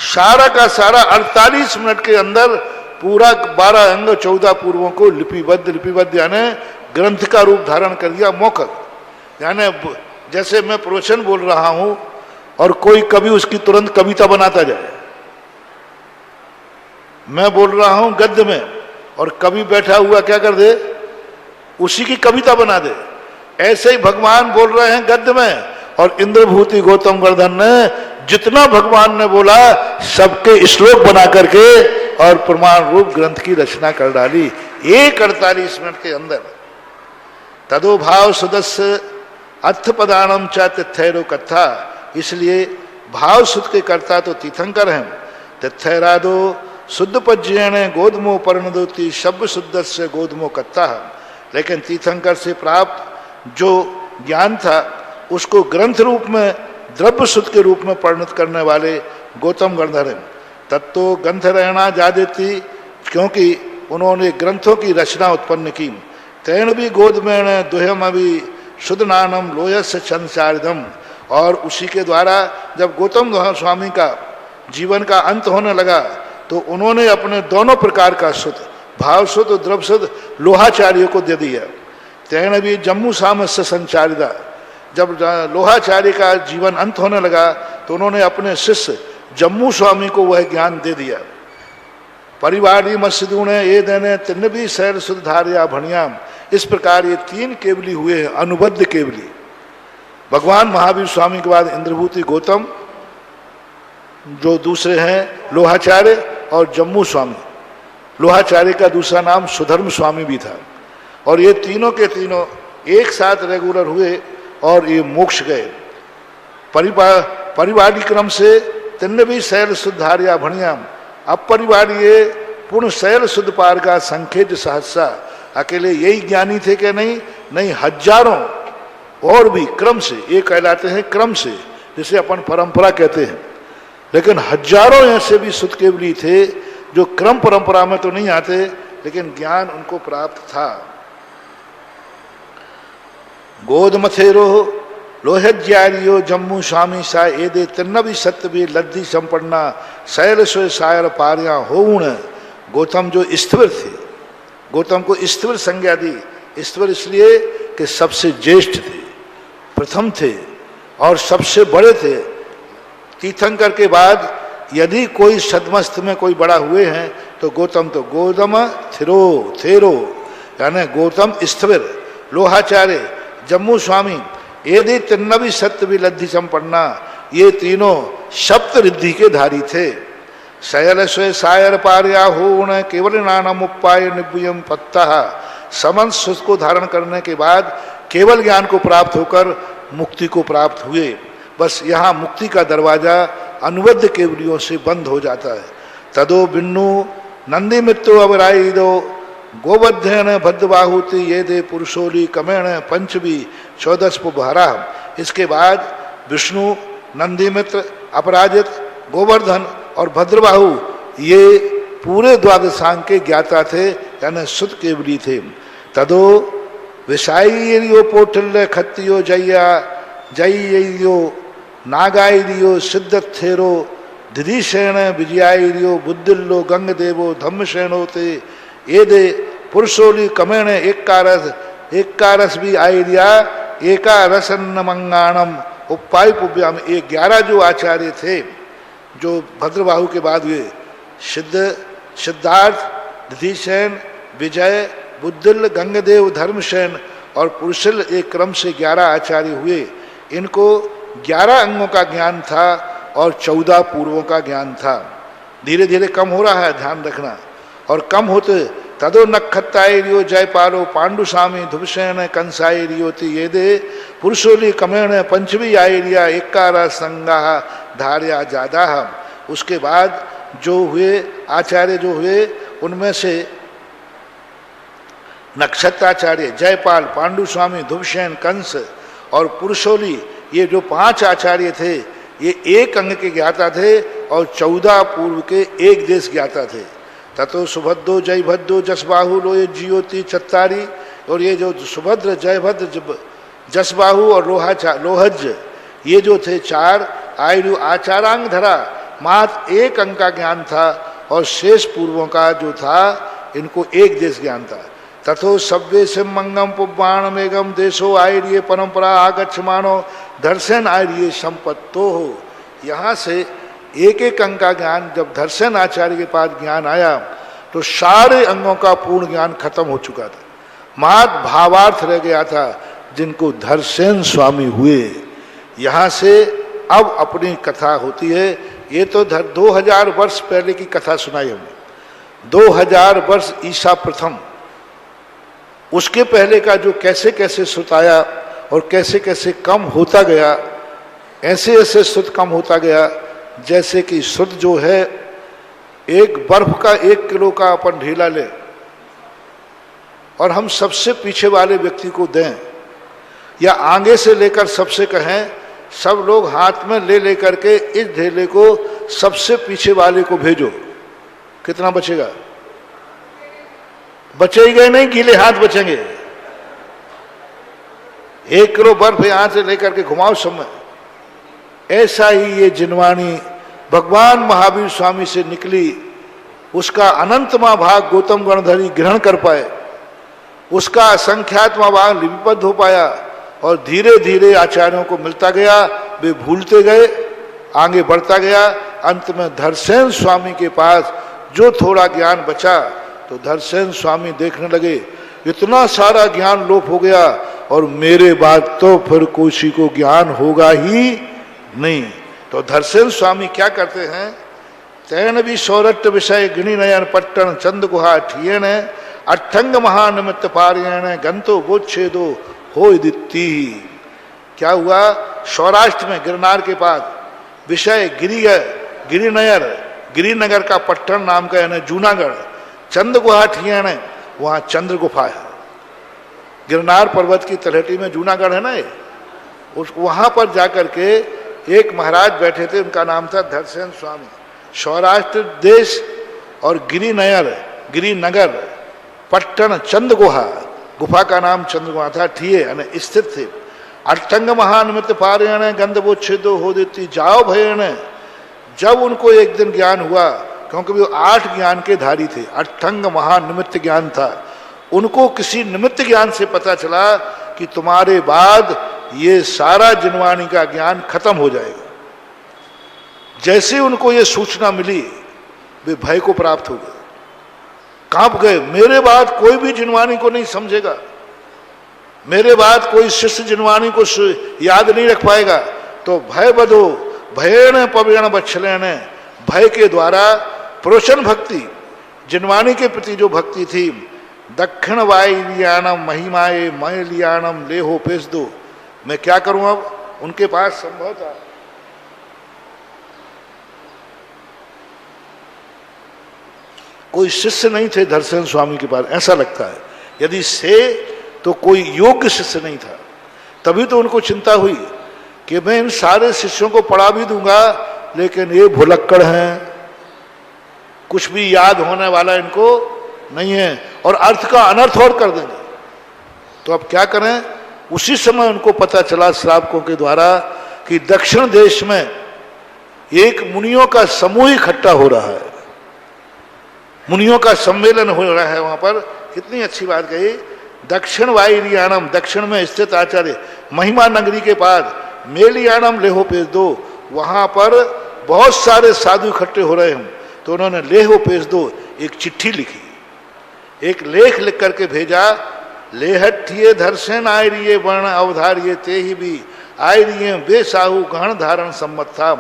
Speaker 4: सारा का सारा 48 मिनट के अंदर पूरा 12 अंग 14 पूर्वों को लिपिबद्ध यानी ग्रंथ का रूप धारण कर दिया। मौखिक यानी जैसे मैं प्रवचन बोल रहा हूं और कोई कवि उसकी तुरंत कविता बनाता जाए। मैं बोल रहा हूं गद्य में और कवि बैठा हुआ क्या कर दे, उसी की कविता बना दे। ऐसे ही भगवान बोल रहे हैं गद्य में और इंद्रभूति गौतम वर्धन ने जितना भगवान ने बोला सबके श्लोक बना करके और प्रमाण रूप ग्रंथ की रचना कर डाली एक 48 मिनट के अंदर। तदोभाव सदस्य अर्थ पदानम चा तिथैरो कथा। इसलिए भाव सुद के कर्ता तो तीर्थंकर हैं। तिथैरादो शुद्ध पज्यण गोधमो परिणदोति शब्द शुद्ध से गोधमो कथा। लेकिन तीर्थंकर से प्राप्त जो ज्ञान था उसको ग्रंथ रूप में द्रव्य शुद्ध के रूप में परिणत करने वाले गौतम गंधर हैं। तत्तो ग्रंथ रहना जा देती, क्योंकि उन्होंने ग्रंथों की रचना उत्पन्न की। तैण भी गोदमेण दुहम अभी शुद्ध नानम लोयस संसारिदम। और उसी के द्वारा जब गौतम स्वामी का जीवन का अंत होने लगा तो उन्होंने अपने दोनों प्रकार का शुद्ध, भाव शुद्ध और द्रव्य शुद्ध लोहाचार्य को दे दिया। तैण भी जम्मू सामस्य संचारिदा। जब लोहाचार्य का जीवन अंत होने लगा तो उन्होंने अपने शिष्य जम्मू स्वामी को वह ज्ञान दे दिया। परिवारी मस्जिदूने ये देने तिन्न भी शैल शुद्ध धारिया भणियाम। इस प्रकार ये 3 केवली हुए हैं, अनुबद्ध केवली। भगवान महावीर स्वामी के बाद इंद्रभूति गौतम, जो दूसरे हैं लोहाचार्य और जम्मू स्वामी। लोहाचार्य का दूसरा नाम सुधर्म स्वामी भी था। और ये तीनों के तीनों एक साथ रेगुलर हुए और ये मोक्ष गए। परिवारी क्रम से तिन्न भी शैल शुद्धार्या भणियाम। अपरिवारीय पूर्ण शैल शुद्ध पार का संखेज सहसा। अकेले यही ज्ञानी थे कि नहीं? नहीं, हजारों और भी क्रम से, ये कहलाते हैं क्रम से, जिसे अपन परंपरा कहते हैं। लेकिन हजारों ऐसे भी शुद्ध केवली थे जो क्रम परंपरा में तो नहीं आते, लेकिन ज्ञान उनको प्राप्त था। गोद मथेरो लोहज्यारियो जम्मू स्वामी सा एदे तिन्नवी सत्य लद्दी संपन्ना शैल सोय शायर पारिया होउण। गौतम जो स्थिर थे, गौतम को स्थिर संज्ञा दी। स्थिर इसलिए कि सबसे ज्येष्ठ थे, प्रथम थे और सबसे बड़े थे। तीर्थंकर के बाद यदि कोई सदमस्त में कोई बड़ा हुए हैं तो गौतम थिरो थेरो यानी गौतम स्थिर। लोहाचार्य, जम्मू स्वामी, यदि तिन्नवी सत्य भी लब्धि संपन्ना, ये तीनों सप्त रिद्धि के धारी थे। शयल स्वे सायर पार्या होण केवल नानम उपाय निव्यम पत्ता। समन सुख को धारण करने के बाद केवल ज्ञान को प्राप्त होकर मुक्ति को प्राप्त हुए। बस यहाँ मुक्ति का दरवाजा अनुबद्ध केवलियों से बंद हो जाता है। तदो बिन्नु नंदी मित्रो अवराई दो गोबध्यन भद्रबाहुति ये दे पुरुषोली कमेण पंचवी चौदस्प भारा। इसके बाद विष्णु, नंदी मित्र, अपराजित, गोवर्धन और भद्रबाहु ये पूरे द्वादशांग के ज्ञाता थे यानी सुत केवली थे। तदो विषाइयो पोठल्य खत्तियो जय्या जय्यो नागाइरियो सिद्धथेरो धिधिशेण विजयाइरियो बुद्धिल्लो गंग देवो धम्मशेणो ते ये दे पुरुषोली कमेण एक भी आइरिया एका रसन्न मंगाणम उपाय पुव्याम। ये 11 जो आचार्य थे जो भद्रबाहु के बाद हुए, सिद्धार्थ, धिधिशेन, विजय, बुद्धिल, गंगदेव, धर्मसेन और पुरुषिल, एक क्रम से 11 आचार्य हुए। इनको 11 अंगों का ज्ञान था और 14 पूर्वों का ज्ञान था। धीरे धीरे कम हो रहा है, ध्यान रखना। और कम होते तदो नक्षत्तायरियो जयपालो पांडुसामी धुपसेन कंसायरियोति ये दे पुरुषोली कमेण पंचवी आयरिया एकारा संगा धार्या जादा। उसके बाद जो हुए आचार्य जो हुए उनमें से नक्षत्राचार्य, जयपाल, पांडुस्वामी, धुपसेन, कंस और पुरुषोली, ये जो 5 आचार्य थे ये एक अंग के ज्ञाता थे और 14 पूर्व के एक देश ज्ञाता थे। ततो सुभद्रो जयभद्रो जसबाहु लोय ज्योति चत्तारी। और ये जो सुभद्र, जयभद्र, जसबाहु और लोहज ये जो थे 4 आयु आचारांग धरा, मात्र एक अंग का ज्ञान था और शेष पूर्वों का जो था इनको एक देश ज्ञान था। तथो सव्य सिमंगम पुबाण मेघम देशो आयरिये परंपरा आगच्छ मानो दर्शन आयरिये संपत्तो हो। यहाँ से एक एक अंग का ज्ञान जब दर्शन आचार्य के पास ज्ञान आया तो सारे अंगों का पूर्ण ज्ञान खत्म हो चुका था। मात्र भावार्थ रह गया था जिनको धर्सेन स्वामी हुए। यहाँ से अब अपनी कथा होती है। ये तो 2000 वर्ष पहले की कथा सुनाई हमने, 2000 वर्ष ईसा प्रथम। उसके पहले का जो कैसे कैसे सुत आया और कैसे कैसे कम होता गया, ऐसे ऐसे सुत कम होता गया जैसे कि सुत जो है एक बर्फ का 1 किलो का अपन ढीला ले और हम सबसे पीछे वाले व्यक्ति को दें या आगे से लेकर सबसे कहें, सब लोग हाथ में ले लेकर के इस ढेले को सबसे पीछे वाले को भेजो, कितना बचेगा? बचेगा नहीं, गीले हाथ बचेंगे। 1 किलो बर्फ यहां से लेकर के घुमाओ समय। ऐसा ही ये जिनवाणी भगवान महावीर स्वामी से निकली, उसका अनंतमा भाग गौतम गणधरी ग्रहण कर पाए, उसका असंख्यातमा भाग लिपिबद्ध हो पाया और धीरे धीरे आचार्यों को मिलता गया, वे भूलते गए, आगे बढ़ता गया। अंत में धर्सेन स्वामी के पास जो थोड़ा ज्ञान बचा तो धर्सेन स्वामी देखने लगे इतना सारा ज्ञान लोप हो गया और मेरे बाद तो फिर किसी को ज्ञान होगा ही नहीं। तो धर्सेन स्वामी क्या करते हैं, तैन भी सौरट्ट विषय गिणी नयन पट्टन चंद गुहा ठियन अठंग महानिमित्त पारियण गंतो गोच्छेदो हो दित्ती। क्या हुआ, सौराष्ट्र में गिरनार के पास विषय गिरिनयर, गिरिनगर का पट्टन नाम का यानी जूनागढ़, चंद गुहा ठियन, वहाँ चंद्र गुफा है। गिरनार पर्वत की तलहटी में जूनागढ़ है ना, ये उस वहाँ पर जाकर के एक महाराज बैठे थे, उनका नाम था धर्सेन स्वामी। सौराष्ट्र देश और गिरिनगर पट्टन चंद गुहा, गुफा का नाम चंद्र गुहा था, ठिये यानी स्थित थे। अष्टंग महानिमित्त पारेण गंधवोच्छेदो हो देती जाओ भयण। जब उनको एक दिन ज्ञान हुआ, क्योंकि वो 8 ज्ञान के धारी थे, अष्टंग महानिमित्त ज्ञान था, उनको किसी निमित्त ज्ञान से पता चला कि तुम्हारे बाद ये सारा जिनवाणी का ज्ञान खत्म हो जाएगा। जैसे उनको ये सूचना मिली वे भय को प्राप्त हो गए, कांप गए। मेरे बाद कोई भी जिनवाणी को नहीं समझेगा, मेरे बाद कोई शिष्य जिनवाणी को याद नहीं रख पाएगा। तो भय बधो भयण पवेण बच्छलेण, भय के द्वारा प्रोशन भक्ति, जिनवाणी के प्रति जो भक्ति थी, दक्षिण वायुलियाणम महिमाए मयलियाणम लेहो पेश दो। मैं क्या करूं अब, उनके पास संभव था कोई शिष्य नहीं थे दर्शन स्वामी के पास, ऐसा लगता है। यदि से तो कोई योग्य शिष्य नहीं था। तभी तो उनको चिंता हुई कि मैं इन सारे शिष्यों को पढ़ा भी दूंगा, लेकिन ये भुलक्कड़ हैं, कुछ भी याद होने वाला इनको नहीं है, और अर्थ का अनर्थ और कर देंगे। तो अब क्या करें। उसी समय उनको पता चला श्रावकों के द्वारा कि दक्षिण देश में एक मुनियों का समूह इकट्ठा हो रहा है, मुनियों का सम्मेलन हो रहा है वहां पर। कितनी अच्छी बात कही। दक्षिण वायुलियाणम, दक्षिण में स्थित आचार्य, महिमा नगरी के पास मेलियाणम लेहो पेश दो, वहां पर बहुत सारे साधु इकट्ठे हो रहे हैं। तो उन्होंने लेहो पेश दो एक चिट्ठी लिखी, एक लेख लिख करके भेजा। लेहठिए धरसेन आयरिये वर्ण अवधारिये ते ही भी आयरिये बेसाहू गहन धारण सम्मत था।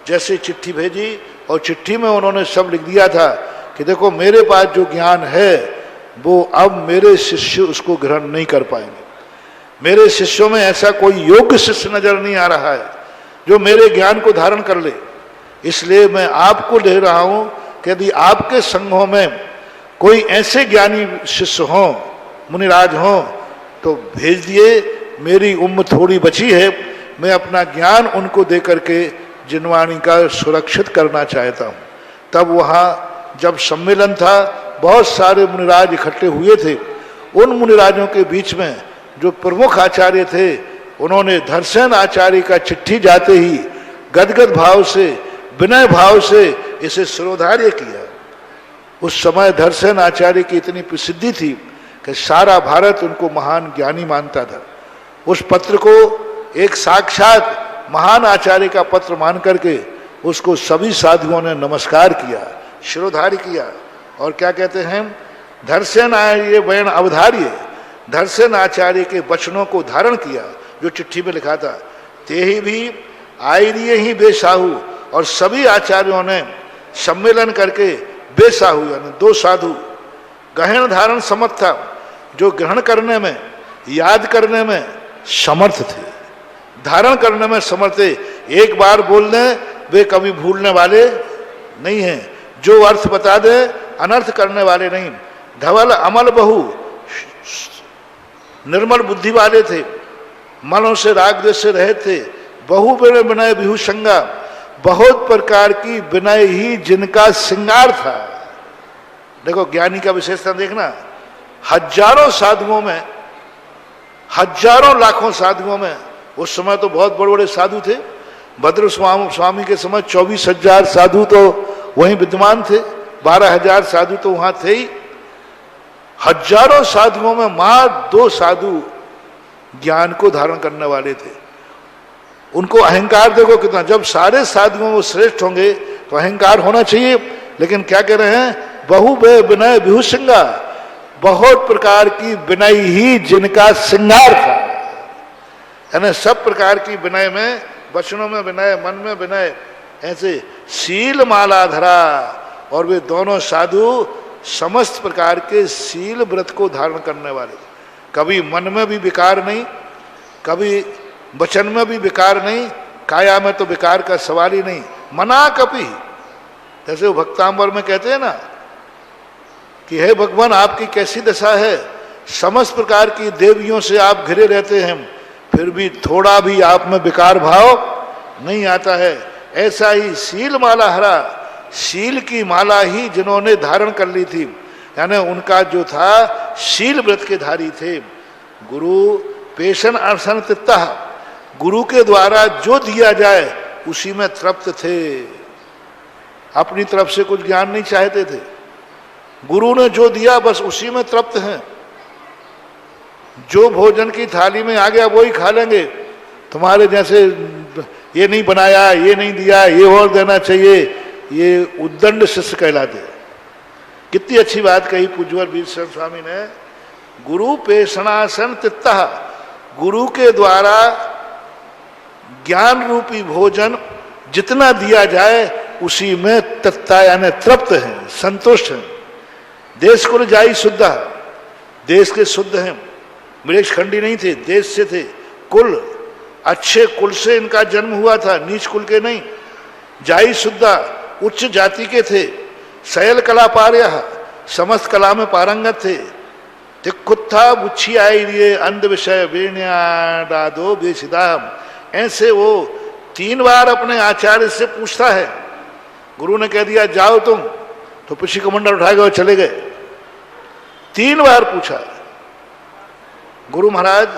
Speaker 4: जैसे चिट्ठी भेजी, और चिट्ठी में उन्होंने सब लिख दिया था कि देखो मेरे पास जो ज्ञान है वो अब मेरे शिष्य उसको ग्रहण नहीं कर पाएंगे। मेरे शिष्यों में ऐसा कोई योग्य शिष्य नजर नहीं आ रहा है जो मेरे ज्ञान को धारण कर ले। इसलिए मैं आपको ले रहा हूं कि यदि आपके संघों में कोई ऐसे ज्ञानी शिष्य हों, मुनिराज हों, तो भेज दिए। मेरी उम्र थोड़ी बची है, मैं अपना ज्ञान उनको दे करके जिनवाणी का सुरक्षित करना चाहता हूं। तब वहां जब सम्मेलन था, बहुत सारे मुनिराज इकट्ठे हुए थे। उन मुनिराजों के बीच में जो प्रमुख आचार्य थे, उन्होंने धरसेन आचार्य का चिट्ठी जाते ही गदगद भाव से, विनय भाव से इसे शिरोधार्य किया। उस समय धरसेन आचार्य की इतनी प्रसिद्धि थी कि सारा भारत उनको महान ज्ञानी मानता था। उस पत्र को एक साक्षात महान आचार्य का पत्र मान करके उसको सभी साधुओं ने नमस्कार किया, शिरोधार्य किया। और क्या कहते हैं, धरसेन आचार्य वर्ण अवधार्य, धरसेन आचार्य के वचनों को धारण किया जो चिट्ठी में लिखा था। ते ही भी आयरिये ही बेसाहू, और सभी आचार्यों ने सम्मेलन करके बेसाहू यानी 2 साधु गहन धारण समर्थ था, जो ग्रहण करने में, याद करने में समर्थ थे, धारण करने में समर्थ थे। एक बार बोलने वे कभी भूलने वाले नहीं हैं, जो अर्थ बता दे अनर्थ करने वाले नहीं। धवल अमल बहु, निर्मल बुद्धि वाले थे, मनों से राग द्वेष से रहे थे। बहु विनय बिहु संगा, बहुत प्रकार की विनय ही जिनका श्रृंगार था। देखो ज्ञानी का विशेषता देखना, हजारों साधुओं में, हजारों लाखों साधुओं में, उस समय तो बहुत बड़े बड़े साधु थे। भद्र स्वामी के समय 24,000 साधु तो वहीं विद्यमान थे, 12,000 साधु तो वहां थे ही। हजारों साधुओं में मात्र 2 साधु ज्ञान को धारण करने वाले थे। उनको अहंकार देखो कितना, जब सारे साधुओं में श्रेष्ठ होंगे तो अहंकार होना चाहिए, लेकिन क्या कह रहे हैं, बहु विनय बिहु श्रृंगार, बहुत प्रकार की विनय ही जिनका श्रृंगार था। यानी सब प्रकार की विनय में, वचनों में विनय, मन में विनय, ऐसे शील माला धरा। और वे दोनों साधु समस्त प्रकार के शील व्रत को धारण करने वाले, कभी मन में भी विकार नहीं, कभी वचन में भी विकार नहीं, काया में तो विकार का सवाल ही नहीं। मना कपि, जैसे वो भक्तांबर में कहते हैं ना कि हे भगवान आपकी कैसी दशा है, समस्त प्रकार की देवियों से आप घिरे रहते हैं, फिर भी थोड़ा भी आप में विकार भाव नहीं आता है। ऐसा ही शील माला हरा, शील की माला ही जिन्होंने धारण कर ली थी, यानी उनका जो था शील व्रत के धारी थे। गुरु पेशन अर्शन तित्ता, गुरु के द्वारा जो दिया जाए उसी में तृप्त थे, अपनी तरफ से कुछ ज्ञान नहीं चाहते थे। गुरु ने जो दिया बस उसी में तृप्त हैं। जो भोजन की थाली में आ गया वो ही खा लेंगे। तुम्हारे जैसे ये नहीं बनाया, ये नहीं दिया, ये और देना चाहिए, ये उद्दंड शिष्य कहलाते हैं। कितनी अच्छी बात कही पूज्यवर वीरशरण स्वामी ने। गुरु पेषणासन तित्तः, गुरु के द्वारा ज्ञान रूपी भोजन जितना दिया जाए उसी में तत्ता यानी तृप्त हैं, संतुष्ट हैं। देश कुल जाई शुद्ध, देश के शुद्ध हैं, मृक्ष खंडी नहीं थे, देश से थे। कुल अच्छे कुल से इनका जन्म हुआ था, नीच कुल के नहीं। जाई शुद्धा, उच्च जाति के थे। शैल कला पार्य, समस्त कला में पारंगत थे। तिक्कुत्था बुच्छी आई लिए अंध विषय वेण्या डादो बेसिदाम। ऐसे वो 3 बार अपने आचार्य से पूछता है। गुरु ने कह दिया जाओ तुम, तो पुष्य कमंडल उठा गए और चले गए। 3 बार पूछा, गुरु महाराज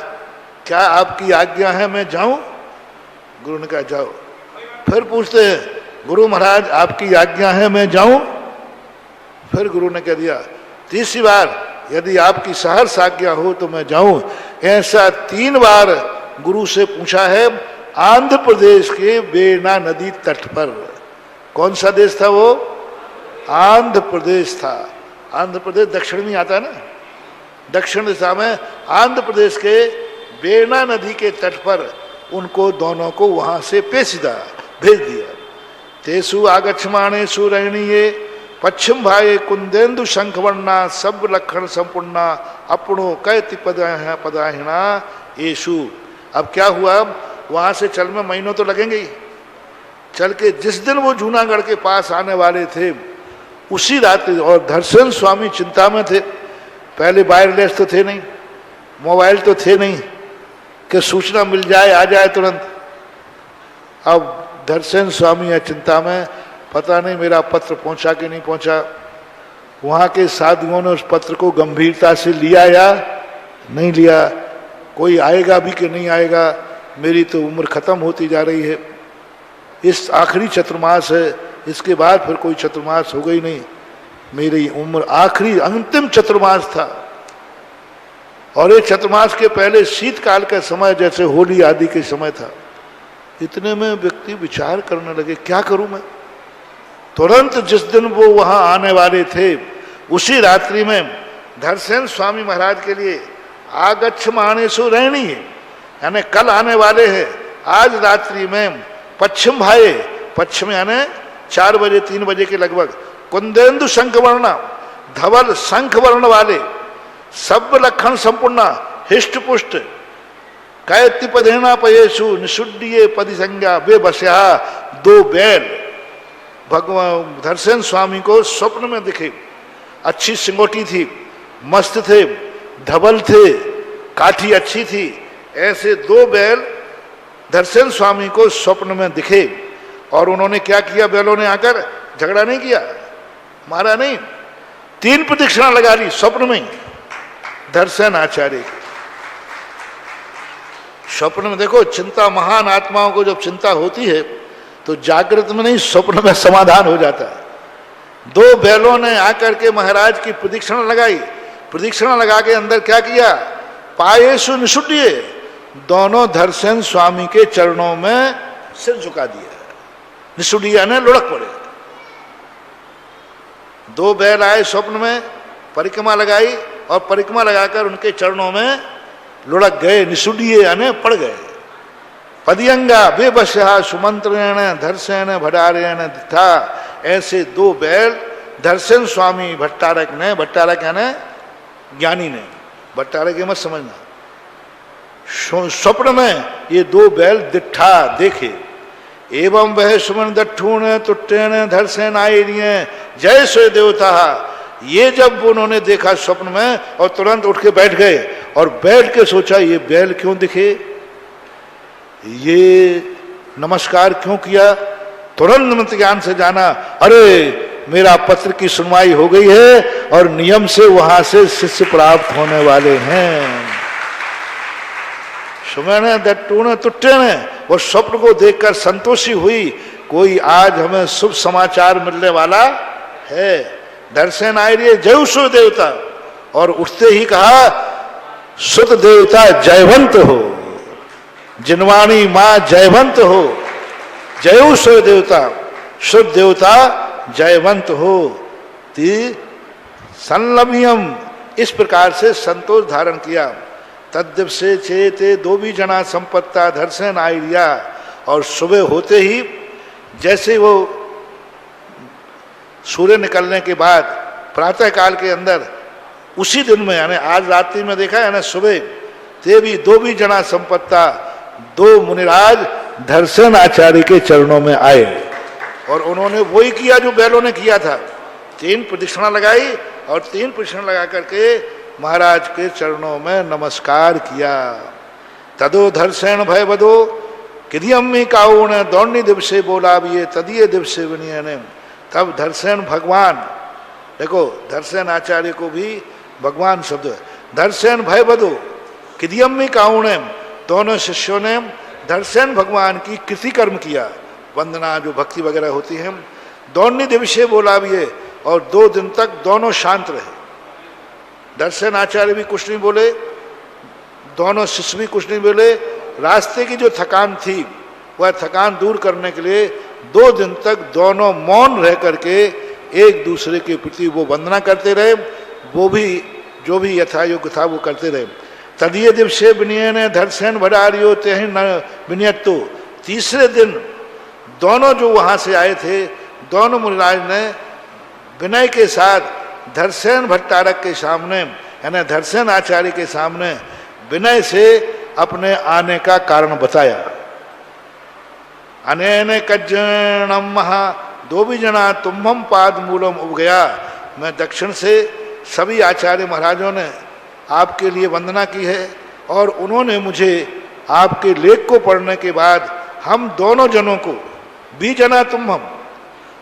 Speaker 4: क्या आपकी आज्ञा है मैं जाऊं? गुरु ने कहा जाओ। फिर पूछते हैं, गुरु महाराज आपकी आज्ञा है मैं जाऊं? फिर गुरु ने कह दिया 3री बार, यदि आपकी सहर्ष आज्ञा हो तो मैं जाऊं। ऐसा 3 बार गुरु से पूछा है। आंध्र प्रदेश के वेणा नदी तट पर। कौन सा देश था वो? आंध्र प्रदेश था। आंध्र प्रदेश दक्षिण में आता है ना, दक्षिण दिशा में। आंध्र प्रदेश के वेणा नदी के तट पर उनको दोनों को वहां से पेशिदा भेज दिया। तेसु आगच्छमाणेषु रैणीये पश्चिम भाए कुंदेन्दु शंखवर्णा सब लक्षण संपूर्णा अपनो कैति पदाहिना येषु। अब क्या हुआ, वहां से चल में महीनों तो लगेंगे ही। चल के जिस दिन वो जूनागढ़ के पास आने वाले थे उसी रात्रि, और धर्षण स्वामी चिंता में थे। पहले वायरलेस तो थे नहीं, मोबाइल तो थे नहीं कि सूचना मिल जाए आ जाए तुरंत। अब धर्षण स्वामी है चिंता में, पता नहीं मेरा पत्र पहुंचा कि नहीं पहुंचा। वहाँ के साधुओं ने उस पत्र को गंभीरता से लिया या नहीं लिया, कोई आएगा भी कि नहीं आएगा। मेरी तो उम्र खत्म होती जा रही है, इस आखिरी चतुर्मास है, इसके बाद फिर कोई चतुर्मास हो गई नहीं। मेरी उम्र आखिरी अंतिम चतुर्मास था। और ये चतुर्मास के पहले शीतकाल का समय जैसे होली आदि के समय था। इतने में व्यक्ति विचार करने लगे क्या करूं मैं। तुरंत जिस दिन वो वहां आने वाले थे उसी रात्रि में धर्षण स्वामी महाराज के लिए आगच्छमाणेषु रैणीये, यानी कल आने वाले हैं, आज रात्रि में पश्चिम भाए, पश्चिम यानी 4 बजे 3 बजे के लगभग, कुंदेन्दु शंखवर्णा, धवल शंख वर्ण वाले, सब लक्षण संपूर्ण, हिष्ट पुष्ट, कैति पदेना पयेशु निषुड्डिये पदि संज्ञा वे बस्या। 2 बैल भगवान धर्षण स्वामी को स्वप्न में दिखे। अच्छी सिंगोटी थी, मस्त थे, धवल थे, काठी अच्छी थी। ऐसे 2 बैल धर्षण स्वामी को स्वप्न में दिखे। और उन्होंने क्या किया, बैलों ने आकर झगड़ा नहीं किया, मारा नहीं, 3 प्रदक्षिणा लगा ली स्वप्न में। धर्षण आचार्य स्वप्न में, देखो चिंता, महान आत्माओं को जब चिंता होती है तो जागृत में नहीं स्वप्न में समाधान हो जाता है। 2 बैलों ने आकर के महाराज की प्रदक्षिणा लगाई। प्रदक्षिणा लगा के अंदर क्या किया, पायेषु निषुड्डिये, दोनों धर्षण स्वामी के चरणों में सिर झुका दिया। निषुड्डिया ने लुढ़क पड़े। 2 बैल आए स्वप्न में, परिक्रमा लगाई और परिक्रमा लगाकर उनके चरणों में लुढ़क गए। निषुड्डिये यानी पड़ गए। पदियंगा बेबस्या सुमंत्रेण धर्षण भटारेण था। ऐसे 2 बैल धर्षण स्वामी भट्टारक ने, भट्टारक यानी ज्ञानी ने, भट्टारक ये मत समझना, स्वप्न में ये 2 बैल दिट्ठा देखे। एवं वह सुमन दट्ठूण तुट्टेण धर्षण आये जय सोय देवता। ये जब उन्होंने देखा स्वप्न में और तुरंत उठ के बैठ गए और बैठ के सोचा ये बैल क्यों दिखे, ये नमस्कार क्यों किया। तुरंत मंत्र ज्ञान से जाना, अरे मेरा पत्र की सुनवाई हो गई है और नियम से वहां से शिष्य प्राप्त होने वाले हैं। सुमैने दट्टूने तुट्टे वो स्वप्न को देखकर संतोषी हुई, कोई आज हमें शुभ समाचार मिलने वाला है। दर्शन आए रही जय सो देवता, और उठते ही कहा सुत देवता जयवंत हो, जिनवाणी मां जयवंत हो, जय सो देवता, शुद्ध देवता जयवंत हो। ती संलमियम, इस प्रकार से संतोष धारण किया। तद्दिव से चेते दो भी जना संपत्ता दर्शन आइडिया, और सुबह होते ही जैसे वो सूर्य निकलने के बाद प्रातः काल के अंदर उसी दिन में, यानी आज रात्रि में देखा है ना, सुबह ते भी दो भी जना संपत्ता, दो मुनिराज दर्शन आचार्य के चरणों में आए, और उन्होंने वही किया जो बैलों ने किया था। 3 प्रदक्षिणा लगाई, और 3 प्रदक्षिणा लगा करके महाराज के चरणों में नमस्कार किया। तदो दर्शन भय बदो किदियम्मी काऊ ने दौड़नी दिवसे बोला भी ये तदिये दिवसे बनिए ने। तब दर्शन भगवान, देखो दर्शन आचार्य को भी भगवान शब्द है। दर्शन भय बदो किदियम्मी काऊ ने, दोनों शिष्यों ने दर्शन भगवान की कृति कर्म किया, वंदना जो भक्ति वगैरह होती है। दौड़नी दिवसे बोला भी है, और 2 दिन तक दोनों शांत रहे। दर्शन आचार्य भी कुछ नहीं बोले, दोनों शिष्य भी कुछ नहीं बोले। रास्ते की जो थकान थी वह थकान दूर करने के लिए 2 दिन तक दोनों मौन रह करके एक दूसरे के प्रति वो वंदना करते रहे, वो भी जो भी यथायोग्य था वो करते रहे। तदीय दिवसे विनय ने दर्शन भडारियो तेहि न विनयत। तो तीसरे दिन दोनों जो वहां से आए थे, दोनों मुनिराज ने विनय के साथ दर्शन भट्टारक के सामने, यानी दर्शन आचार्य के सामने विनय से अपने आने का कारण बताया। अनेन कज्जनम महा दो भी जना तुम्हम पाद मूलम उब गया। मैं दक्षिण से सभी आचार्य महाराजों ने आपके लिए वंदना की है, और उन्होंने मुझे आपके लेख को पढ़ने के बाद हम दोनों जनों को, बीजना तुम्हम,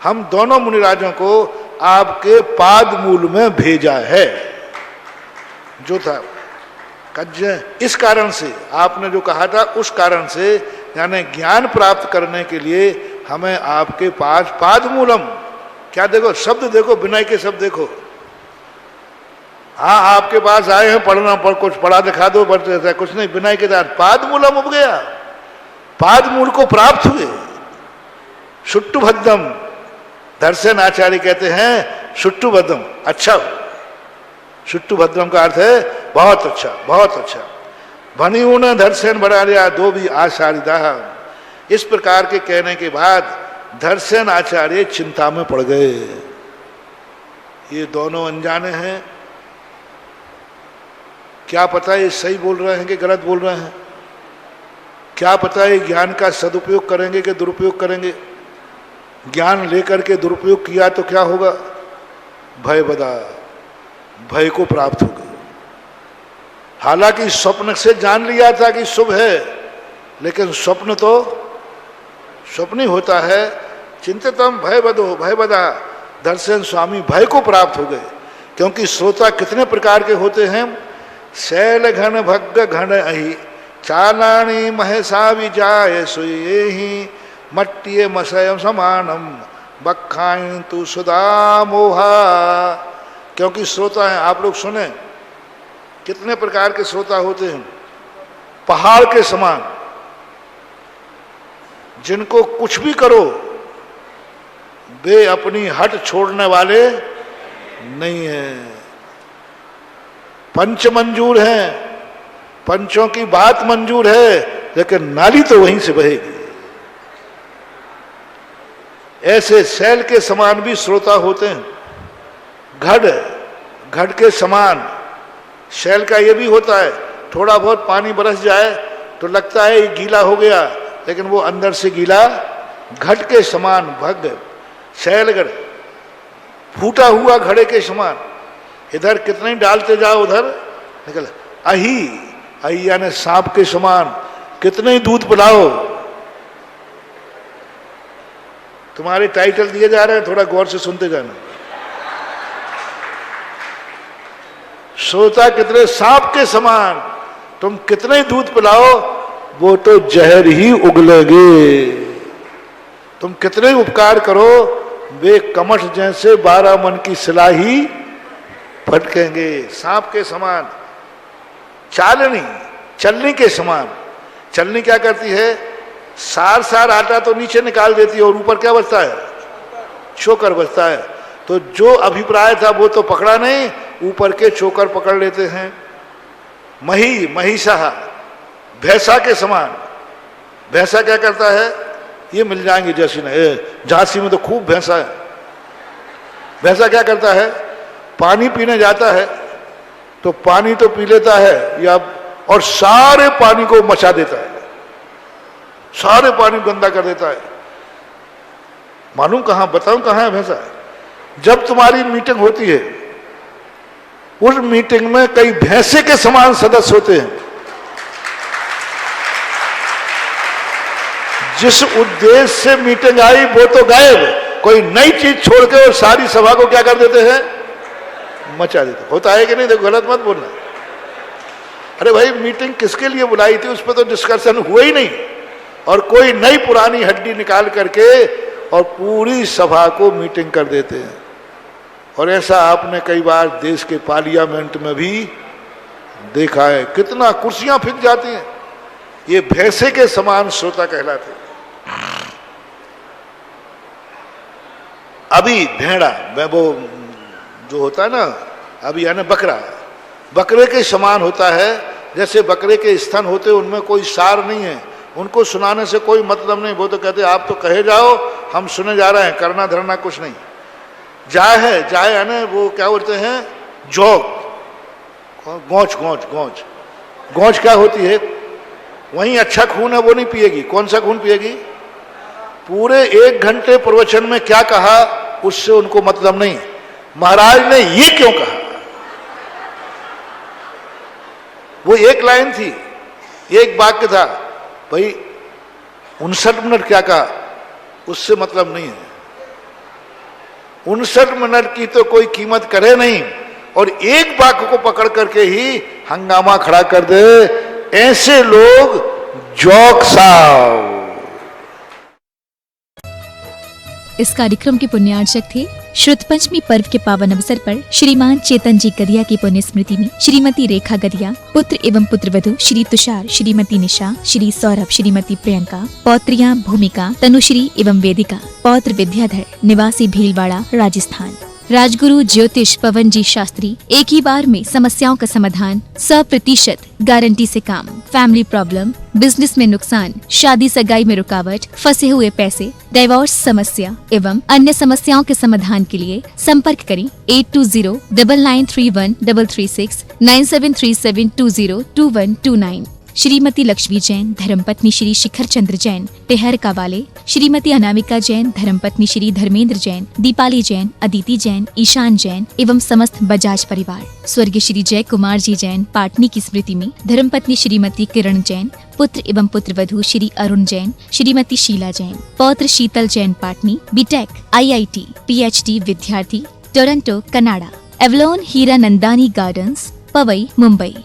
Speaker 4: हम दोनों मुनिराजों को आपके पाद मूल में भेजा है। जो था कज्ज, इस कारण से आपने जो कहा था उस कारण से, यानी ज्ञान प्राप्त करने के लिए हमें आपके पास पाद मूलम, क्या देखो शब्द देखो, विनय के शब्द देखो। हाँ आपके पास आए हैं पढ़ना, पर कुछ पढ़ा दिखा दो, बस ऐसा कुछ नहीं। विनय के साथ पाद मूलम उब गया, पाद मूल को प्राप्त हुए। सुट्टुभद्दम, दर्शन आचार्य कहते हैं सुट्टुभद्दम, अच्छा। सुट्टुभद्रम का अर्थ है बहुत अच्छा, बहुत अच्छा। भनी ने दर्शन बढ़ा लिया दो भी आचार्यदा। इस प्रकार के कहने के बाद दर्शन आचार्य चिंता में पड़ गए। ये दोनों अनजाने हैं, क्या पता ये सही बोल रहे हैं कि गलत बोल रहे हैं, क्या पता ये ज्ञान का सदुपयोग करेंगे कि दुरुपयोग करेंगे। ज्ञान लेकर के दुरुपयोग किया तो क्या होगा, भय बदा, भय को प्राप्त होगा। हालांकि स्वप्न से जान लिया था कि शुभ है, लेकिन स्वप्न तो स्वप्न ही होता है। चिंतितम भय बदो, भय बदा, दर्शन स्वामी भय को प्राप्त हो गए। क्योंकि श्रोता कितने प्रकार के होते हैं। शैल घन भग्ग घन अहि चालाणी महेशा विजाय सुये ही मट्टिये मशय समानम बखाई तु सुदा मोहा। क्योंकि श्रोता है, आप लोग सुने कितने प्रकार के श्रोता होते हैं। पहाड़ के समान, जिनको कुछ भी करो वे अपनी हट छोड़ने वाले नहीं है। पंच मंजूर हैं, पंचों की बात मंजूर है, लेकिन नाली तो वहीं से बहेगी। ऐसे शैल के समान भी श्रोता होते हैं। घड़ के समान शैल का ये भी होता है, थोड़ा बहुत पानी बरस जाए तो लगता है ये गीला हो गया, लेकिन वो अंदर से गीला। घट के समान भग्ग शैलगढ़, फूटा हुआ घड़े के समान। इधर कितने डालते जाओ उधर निकल। अही, अही यानी सांप के समान, कितने दूध पिलाओ। तुम्हारे टाइटल दिए जा रहे हैं, थोड़ा गौर से सुनते जाना। श्रोता कितने सांप के समान, तुम कितने दूध पिलाओ वो तो जहर ही उगलेगे। तुम कितने उपकार करो, वे कमठ जैसे 12 मन की सिला ही फटकेंगे। सांप के समान, चालनी चलनी के समान। चलनी क्या करती है, सार सार आटा तो नीचे निकाल देती है और ऊपर क्या बचता है, चोकर बचता है। तो जो अभिप्राय था वो तो पकड़ा नहीं, ऊपर के चोकर पकड़ लेते हैं। महिषा भैंसा के समान। भैंसा क्या करता है, ये मिल जाएंगे जैसी ना, झांसी में तो खूब भैंसा है। भैंसा क्या करता है, पानी पीने जाता है तो पानी तो पी लेता है या, और सारे पानी को मचा देता है, सारे पानी गंदा कर देता है। मालूम कहां, बताऊं कहां है भैंसा? जब तुम्हारी मीटिंग होती है, उस मीटिंग में कई भैंसे के समान सदस्य होते हैं। जिस उद्देश्य से मीटिंग आई वो तो गायब, कोई नई चीज छोड़ के और सारी सभा को क्या कर देते हैं, मचा देते। होता है कि नहीं? देखो, गलत मत बोलना। अरे भाई, मीटिंग किसके लिए बुलाई थी, उस पर तो डिस्कशन हुआ ही नहीं, और कोई नई पुरानी हड्डी निकाल करके और पूरी सभा को मीटिंग कर देते हैं। और ऐसा आपने कई बार देश के पार्लियामेंट में भी देखा है, कितना कुर्सियां फिक जाती हैं। ये भैंसे के समान श्रोता कहलाते। अभी भेड़ा, वो जो होता है ना, अभी यानी बकरा, बकरे के समान होता है। जैसे बकरे के स्तन होते, उनमें कोई सार नहीं है, उनको सुनाने से कोई मतलब नहीं। वो तो कहते आप तो कहे जाओ, हम सुने जा रहे हैं, करना धरना कुछ नहीं। जाय है, जाय यानी वो क्या बोलते हैं, जौग, गौच गौच गौच गौच क्या होती है, वहीं अच्छा खून है वो नहीं पिएगी। कौन सा खून पिएगी? पूरे 1 घंटे प्रवचन में क्या कहा उससे उनको मतलब नहीं, महाराज ने ये क्यों कहा, वो एक लाइन थी, एक वाक्य था, भाई 59 मिनट क्या कहा उससे मतलब नहीं है। 59 मिनट की तो कोई कीमत करे नहीं, और एक वाक्य को पकड़ करके ही हंगामा खड़ा कर दे। ऐसे लोग जोक साव।
Speaker 1: इस कार्यक्रम के पुण्यार्चक थे श्रुत पंचमी पर्व के पावन अवसर पर श्रीमान चेतन जी गदिया की पुण्य स्मृति में श्रीमती रेखा गदिया, पुत्र एवं पुत्रवधू श्री तुषार, श्रीमती निशा, श्री सौरभ, श्रीमती प्रियंका, पौत्रियां भूमिका, तनुश्री एवं वेदिका, पौत्र विद्याधर, निवासी भीलवाड़ा, राजस्थान। राजगुरु ज्योतिष पवन जी शास्त्री एक ही बार में समस्याओं का समाधान, 100% गारंटी से काम, फैमिली प्रॉब्लम, बिजनेस में नुकसान, शादी सगाई में रुकावट, फंसे हुए पैसे, डिवोर्स समस्या एवं अन्य समस्याओं के समाधान के लिए संपर्क करें 8209931336 9737202129। श्रीमती लक्ष्मी जैन, धर्मपत्नी श्री शिखर चंद्र जैन, टेहर कावाले, श्रीमती अनामिका जैन, धर्मपत्नी श्री धर्मेंद्र जैन, दीपाली जैन, अदिति जैन, ईशान जैन एवं समस्त बजाज परिवार। स्वर्गीय श्री जय कुमार जी जैन पाटनी की स्मृति में धर्मपत्नी श्रीमती किरण जैन, पुत्र एवं पुत्रवधू श्री अरुण जैन, श्रीमती शीला जैन, पौत्र Sheetal Jain Patni, B Tech, IIT, PhD विद्यार्थी, Toronto, Canada. Avalon Hiranandani gardens, Powai, Mumbai.